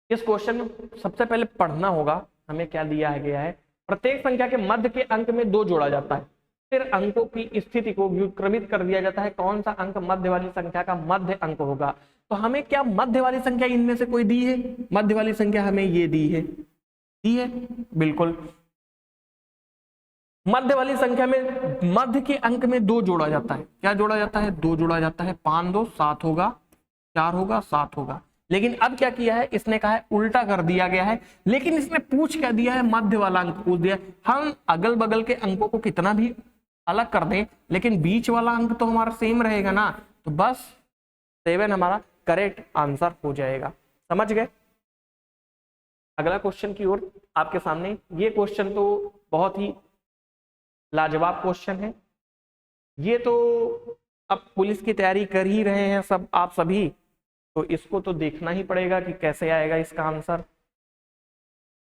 A: इस क्वेश्चन में सबसे पहले पढ़ना होगा हमें क्या दिया गया है। प्रत्येक संख्या के मध्य के अंक में 2 जोड़ा जाता है, फिर अंकों की स्थिति को व्युत्क्रमित कर दिया जाता है, कौन सा अंक मध्य वाली संख्या का मध्य अंक होगा। तो हमें क्या मध्य वाली संख्या इनमें से कोई दी है, मध्य वाली संख्या हमें ये दी है, बिल्कुल। मध्य वाली संख्या में मध्य के अंक में 2 जोड़ा जाता है, क्या जोड़ा जाता है, 2 जोड़ा जाता है, 5 2 7 होगा, 4 होगा 7 होगा। लेकिन अब क्या किया है, इसने कहा है उल्टा कर दिया गया है, लेकिन इसने पूछ क्या दिया है, मध्य वाला अंक पूछ दिया। हम अगल बगल के अंकों को कितना भी अलग कर दें लेकिन बीच वाला अंक तो हमारा सेम रहेगा ना, तो बस 7 हमारा करेक्ट आंसर हो जाएगा। समझ गए। अगला क्वेश्चन की ओर आपके सामने, ये क्वेश्चन तो बहुत ही लाजवाब क्वेश्चन है। ये तो अब पुलिस की तैयारी कर ही रहे हैं सब आप सभी, तो इसको तो देखना ही पड़ेगा कि कैसे आएगा इसका आंसर।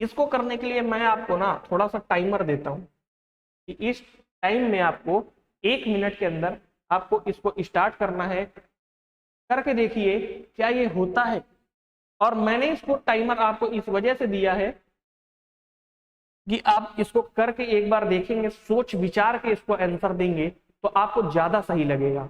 A: इसको करने के लिए मैं आपको ना थोड़ा सा टाइमर देता हूं कि इस टाइम में आपको 1 मिनट के अंदर आपको इसको स्टार्ट करना है। करके देखिए क्या ये होता है। और मैंने इसको टाइमर आपको इस वजह से दिया है कि आप इसको करके एक बार देखेंगे, सोच विचार के इसको आंसर देंगे तो आपको ज्यादा सही लगेगा।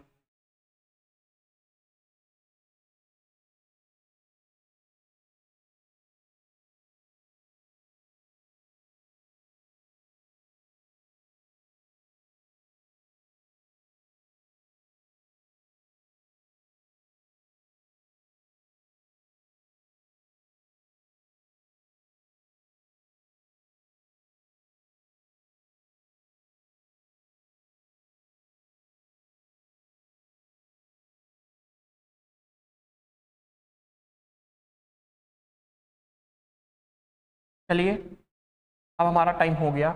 A: चलिए अब हमारा टाइम हो गया।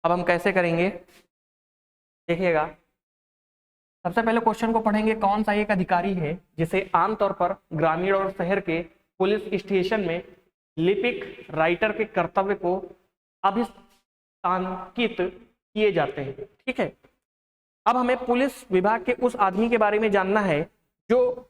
A: अब हम कैसे करेंगे देखिएगा। सबसे पहले क्वेश्चन को पढ़ेंगे, कौन सा एक अधिकारी है जिसे आमतौर पर ग्रामीण और शहर के पुलिस स्टेशन में लिपिक राइटर के कर्तव्य को अभिस्थानित किए जाते हैं। ठीक है, अब हमें पुलिस विभाग के उस आदमी के बारे में जानना है जो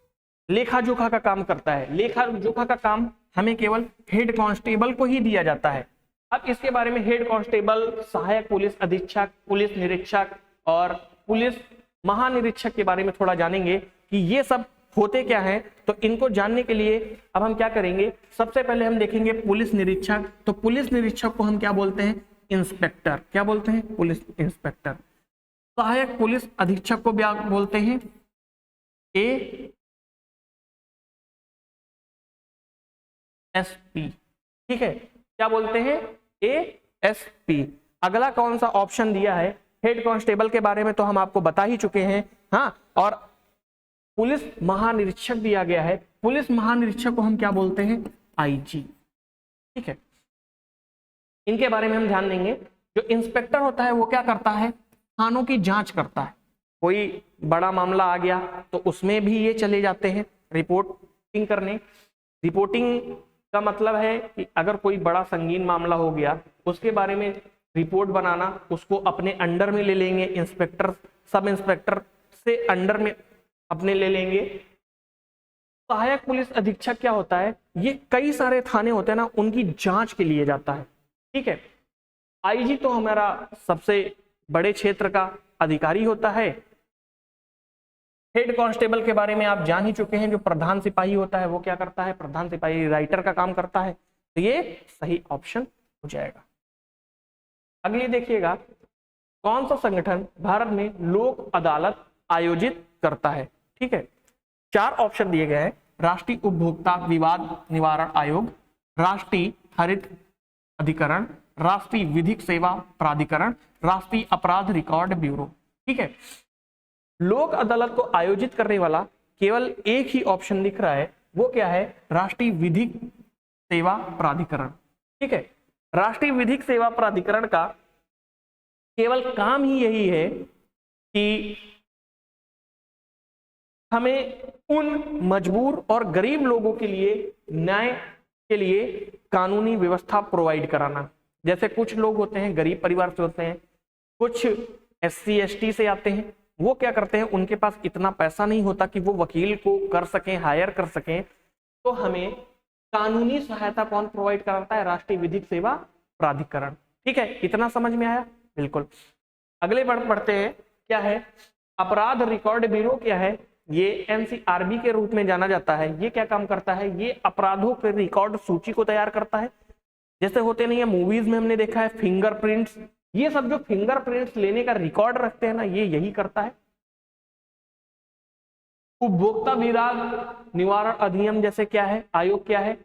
A: लेखा जोखा का काम करता है। लेखा जोखा का काम हमें केवल हेड कांस्टेबल को ही दिया जाता है। अब इसके बारे में हेड कांस्टेबल, सहायक पुलिस अधीक्षक, पुलिस निरीक्षक और पुलिस महानिरीक्षक के बारे में थोड़ा जानेंगे कि ये सब होते क्या हैं। तो इनको जानने के लिए अब हम क्या करेंगे, सबसे पहले हम देखेंगे पुलिस निरीक्षक। तो पुलिस निरीक्षक को हम क्या बोलते हैं, इंस्पेक्टर। क्या बोलते हैं, पुलिस इंस्पेक्टर। सहायक पुलिस अधीक्षक को क्या बोलते हैं, ASP। ठीक है, क्या बोलते हैं, ASP। अगला कौन सा ऑप्शन दिया है, हेड कांस्टेबल के बारे में तो हम आपको बता ही चुके हैं। हाँ, और पुलिस महानिरीक्षक दिया गया है। पुलिस महानिरीक्षक को हम क्या बोलते हैं, IG। ठीक है, इनके बारे में हम ध्यान देंगे। जो इंस्पेक्टर होता है वो क्या करता है, थानों की जांच करता है। कोई बड़ा मामला आ गया तो उसमें भी ये चले जाते हैं रिपोर्टिंग करने। रिपोर्टिंग का मतलब है कि अगर कोई बड़ा संगीन मामला हो गया उसके बारे में रिपोर्ट बनाना, उसको अपने अंडर में ले लेंगे। इंस्पेक्टर, सब इंस्पेक्टर से अंडर में अपने ले लेंगे। सहायक पुलिस अधीक्षक क्या होता है, ये कई सारे थाने होते हैं ना, उनकी जांच के लिए जाता है। ठीक है, IG तो हमारा सबसे बड़े क्षेत्र का अधिकारी होता है। हेड कांस्टेबल के बारे में आप जान ही चुके हैं, जो प्रधान सिपाही होता है वो क्या करता है, प्रधान सिपाही राइटर का काम करता है। तो ये सही ऑप्शन हो जाएगा। अगली देखिएगा, कौन सा संगठन भारत में लोक अदालत आयोजित करता है। ठीक है, 4 ऑप्शन दिए गए हैं, राष्ट्रीय उपभोक्ता विवाद निवारण आयोग, राष्ट्रीय हरित अधिकरण, राष्ट्रीय विधिक सेवा प्राधिकरण, राष्ट्रीय अपराध रिकॉर्ड ब्यूरो। ठीक है, लोक अदालत को आयोजित करने वाला केवल एक ही ऑप्शन दिख रहा है, वो क्या है, राष्ट्रीय विधिक सेवा प्राधिकरण। ठीक है, राष्ट्रीय विधिक सेवा प्राधिकरण का केवल काम ही यही है कि हमें उन मजबूर और गरीब लोगों के लिए न्याय के लिए कानूनी व्यवस्था प्रोवाइड कराना। जैसे कुछ लोग होते हैं गरीब परिवार से होते हैं, कुछ SC ST से आते हैं, वो क्या करते हैं, उनके पास इतना पैसा नहीं होता कि वो वकील को कर सकें, हायर कर सकें। तो हमें कानूनी सहायता कौन प्रोवाइड कराता है, राष्ट्रीय विधिक सेवा प्राधिकरण। ठीक है, इतना समझ में आया, बिल्कुल। अगले पढ़ते हैं, क्या है, अपराध रिकॉर्ड ब्यूरो क्या है, ये NCRB के रूप में जाना जाता है। ये क्या काम करता है, ये अपराधों के रिकॉर्ड सूची को तैयार करता है। जैसे होते नहीं है मूवीज में हमने देखा है फिंगरप्रिंट्स, ये सब जो फिंगरप्रिंट्स लेने का रिकॉर्ड रखते हैं ना, ये यही करता है। उपभोक्ता विवाद निवारण अधिनियम जैसे क्या है, आयोग क्या है,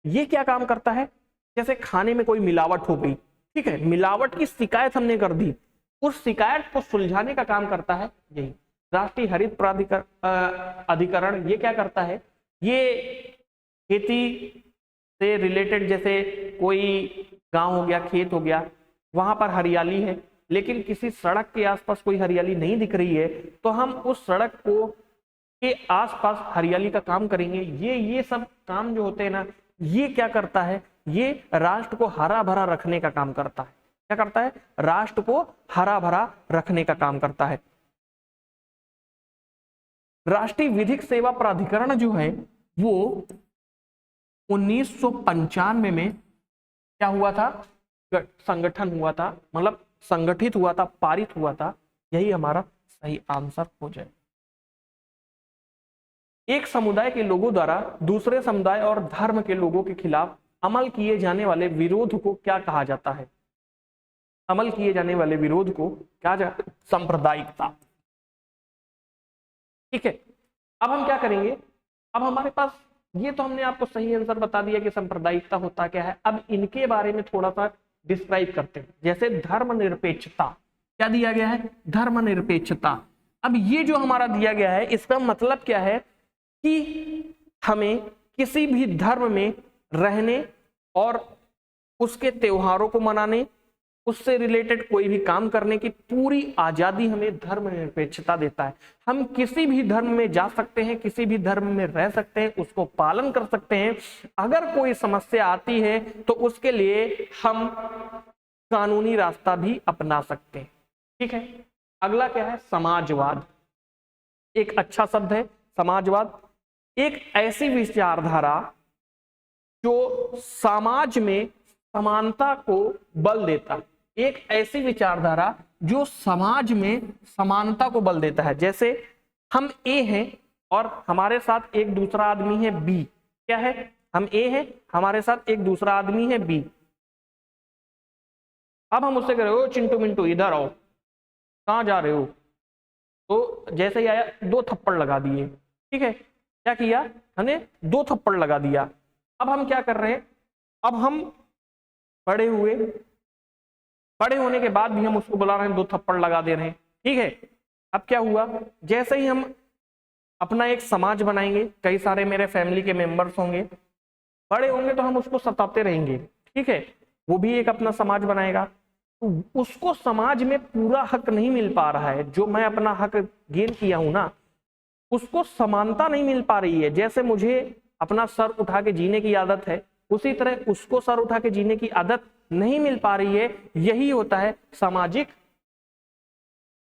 A: ये क्या काम करता है, जैसे खाने में कोई मिलावट हो गई, ठीक है, मिलावट की शिकायत हमने कर दी, उस शिकायत को सुलझाने का काम करता है यही। राष्ट्रीय हरित प्राधिकरण अधिकरण ये क्या करता है, ये खेती से रिलेटेड, जैसे कोई गांव हो गया, खेत हो गया, वहां पर हरियाली है लेकिन किसी सड़क के आसपास कोई हरियाली नहीं दिख रही है, तो हम उस सड़क को के आसपास हरियाली का काम करेंगे। ये सब काम जो होते हैं ना, ये क्या करता है, ये राष्ट्र को हरा भरा रखने का काम करता है। क्या करता है, राष्ट्र को हरा भरा रखने का काम करता है। राष्ट्रीय विधिक सेवा प्राधिकरण जो है वो 1995 में क्या हुआ था, संगठन हुआ था, मतलब संगठित हुआ था, पारित हुआ था। यही हमारा सही आंसर हो जाए। एक समुदाय के लोगों द्वारा दूसरे समुदाय और धर्म के लोगों के खिलाफ अमल किए जाने वाले विरोध को क्या कहा जाता है, अमल किए जाने वाले विरोध को क्या जाता है, सांप्रदायिकता। ठीक है, अब हम क्या करेंगे, अब हमारे पास ये तो हमने आपको सही आंसर बता दिया कि सांप्रदायिकता होता क्या है। अब इनके बारे में थोड़ा सा डिस्क्राइब करते हैं। जैसे धर्मनिरपेक्षता, क्या दिया गया है, धर्मनिरपेक्षता। अब ये जो हमारा दिया गया है, इसका मतलब क्या है कि हमें किसी भी धर्म में रहने और उसके त्योहारों को मनाने, उससे रिलेटेड कोई भी काम करने की पूरी आजादी हमें धर्मनिरपेक्षता देता है। हम किसी भी धर्म में जा सकते हैं, किसी भी धर्म में रह सकते हैं, उसको पालन कर सकते हैं। अगर कोई समस्या आती है तो उसके लिए हम कानूनी रास्ता भी अपना सकते हैं। ठीक है, अगला क्या है? समाजवाद। एक अच्छा शब्द है समाजवाद। एक ऐसी विचारधारा जो समाज में समानता को बल देता है। एक ऐसी विचारधारा जो समाज में समानता को बल देता है। जैसे हम ए हैं और हमारे साथ एक दूसरा आदमी है बी। क्या है? हम ए हैं, हमारे साथ एक दूसरा आदमी है बी। अब हम उससे कह रहे हो चिंटू मिंटू इधर आओ, कहां जा रहे हो? तो जैसे ही आया 2 थप्पड़ लगा दिए। ठीक है, क्या किया हमने? 2 थप्पड़ लगा दिया। अब हम क्या कर रहे हैं? अब हम बड़े हुए, बड़े होने के बाद भी हम उसको बुला रहे हैं, 2 थप्पड़ लगा दे रहे हैं। ठीक है, अब क्या हुआ? जैसे ही हम अपना एक समाज बनाएंगे, कई सारे मेरे फैमिली के मेंबर्स होंगे, बड़े होंगे तो हम उसको सताते रहेंगे। ठीक है, वो भी एक अपना समाज बनाएगा, तो उसको समाज में पूरा हक नहीं मिल पा रहा है। जो मैं अपना हक गेन किया हूं ना, उसको समानता नहीं मिल पा रही है। जैसे मुझे अपना सर उठा के जीने की आदत है, उसी तरह उसको सर उठा के जीने की आदत नहीं मिल पा रही है। यही होता है सामाजिक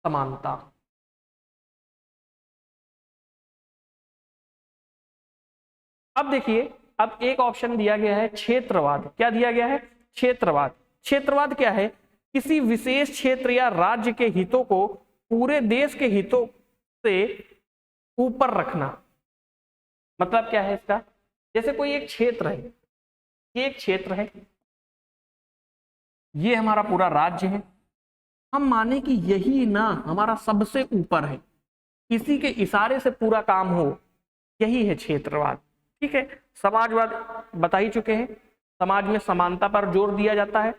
A: समानता। अब देखिए, अब एक ऑप्शन दिया गया है क्षेत्रवाद। क्या दिया गया है? क्षेत्रवाद। क्षेत्रवाद क्या है? किसी विशेष क्षेत्र या राज्य के हितों को पूरे देश के हितों से ऊपर रखना। मतलब क्या है इसका? जैसे कोई एक क्षेत्र है, ये एक क्षेत्र है, ये हमारा पूरा राज्य है, हम माने कि यही ना हमारा सबसे ऊपर है, इसी के इशारे से पूरा काम हो, यही है क्षेत्रवाद। ठीक है, समाजवाद बता ही चुके हैं। समाज में समानता पर जोर दिया जाता है।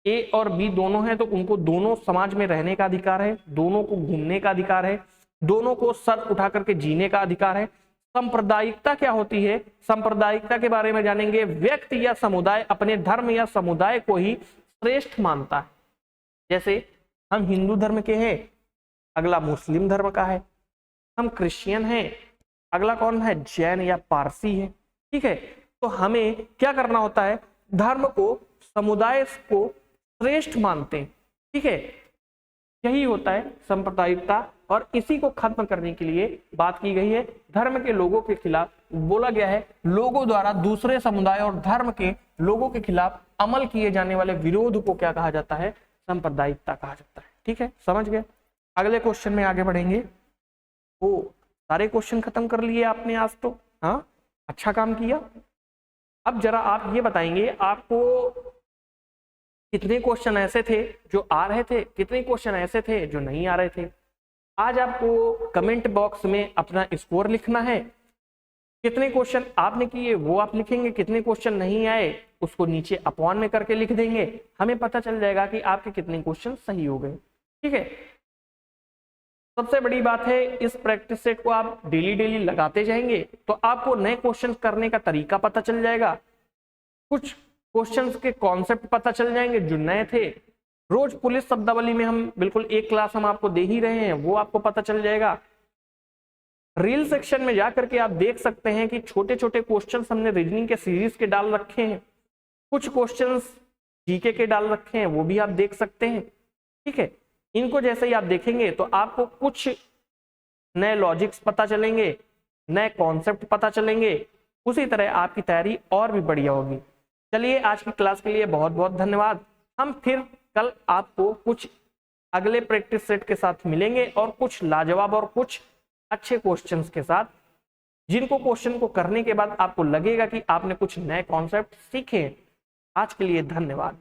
A: ए और बी दोनों हैं तो उनको दोनों समाज में रहने का अधिकार है, दोनों को घूमने का अधिकार है, दोनों को सर उठा करके जीने का अधिकार है। सांप्रदायिकता क्या होती है? सांप्रदायिकता के बारे में जानेंगे। व्यक्ति या समुदाय अपने धर्म या समुदाय को ही श्रेष्ठ मानता है। जैसे हम हिंदू धर्म के हैं, अगला मुस्लिम धर्म का है। हम क्रिश्चियन हैं, अगला कौन है? जैन या पारसी है। ठीक है, तो हमें क्या करना होता है? धर्म को, समुदाय को श्रेष्ठ मानते हैं। ठीक है, यही होता है सांप्रदायिकता, और इसी को खत्म करने के लिए बात की गई है। धर्म के लोगों के खिलाफ बोला गया है, लोगों द्वारा दूसरे समुदाय और धर्म के लोगों के खिलाफ अमल किए जाने वाले विरोध को क्या कहा जाता है? सांप्रदायिकता कहा जाता है। ठीक है, समझ गए? अगले क्वेश्चन में आगे बढ़ेंगे। ओ, सारे क्वेश्चन खत्म कर लिए आपने आज तो। हाँ, अच्छा काम किया। अब जरा आप ये बताएंगे, आपको कितने क्वेश्चन ऐसे थे जो आ रहे थे, कितने क्वेश्चन ऐसे थे जो नहीं आ रहे थे? आज आपको कमेंट बॉक्स में अपना स्कोर लिखना है। कितने क्वेश्चन आपने किए वो आप लिखेंगे, कितने क्वेश्चन नहीं आए उसको नीचे अपॉन में करके लिख देंगे। हमें पता चल जाएगा कि आपके कितने क्वेश्चन सही हो गए। ठीक है, सबसे बड़ी बात है, इस प्रैक्टिस सेट को आप डेली डेली लगाते जाएंगे तो आपको नए क्वेश्चन करने का तरीका पता चल जाएगा, कुछ क्वेश्चंस के कॉन्सेप्ट पता चल जाएंगे जो नए थे। रोज पुलिस शब्दावली में हम बिल्कुल एक क्लास हम आपको दे ही रहे हैं, वो आपको पता चल जाएगा। रील सेक्शन में जाकर के आप देख सकते हैं कि छोटे छोटे क्वेश्चंस हमने रीजनिंग के सीरीज के डाल रखे हैं, कुछ क्वेश्चंस जीके के डाल रखे हैं, वो भी आप देख सकते हैं। ठीक है, इनको जैसे ही आप देखेंगे तो आपको कुछ नए लॉजिक्स पता चलेंगे, नए कॉन्सेप्ट पता चलेंगे, उसी तरह आपकी तैयारी और भी बढ़िया होगी। चलिए, आज की क्लास के लिए बहुत बहुत धन्यवाद। हम फिर कल आपको कुछ अगले प्रैक्टिस सेट के साथ मिलेंगे और कुछ लाजवाब और कुछ अच्छे क्वेश्चंस के साथ, जिनको क्वेश्चन को करने के बाद आपको लगेगा कि आपने कुछ नए कॉन्सेप्ट सीखे। आज के लिए धन्यवाद।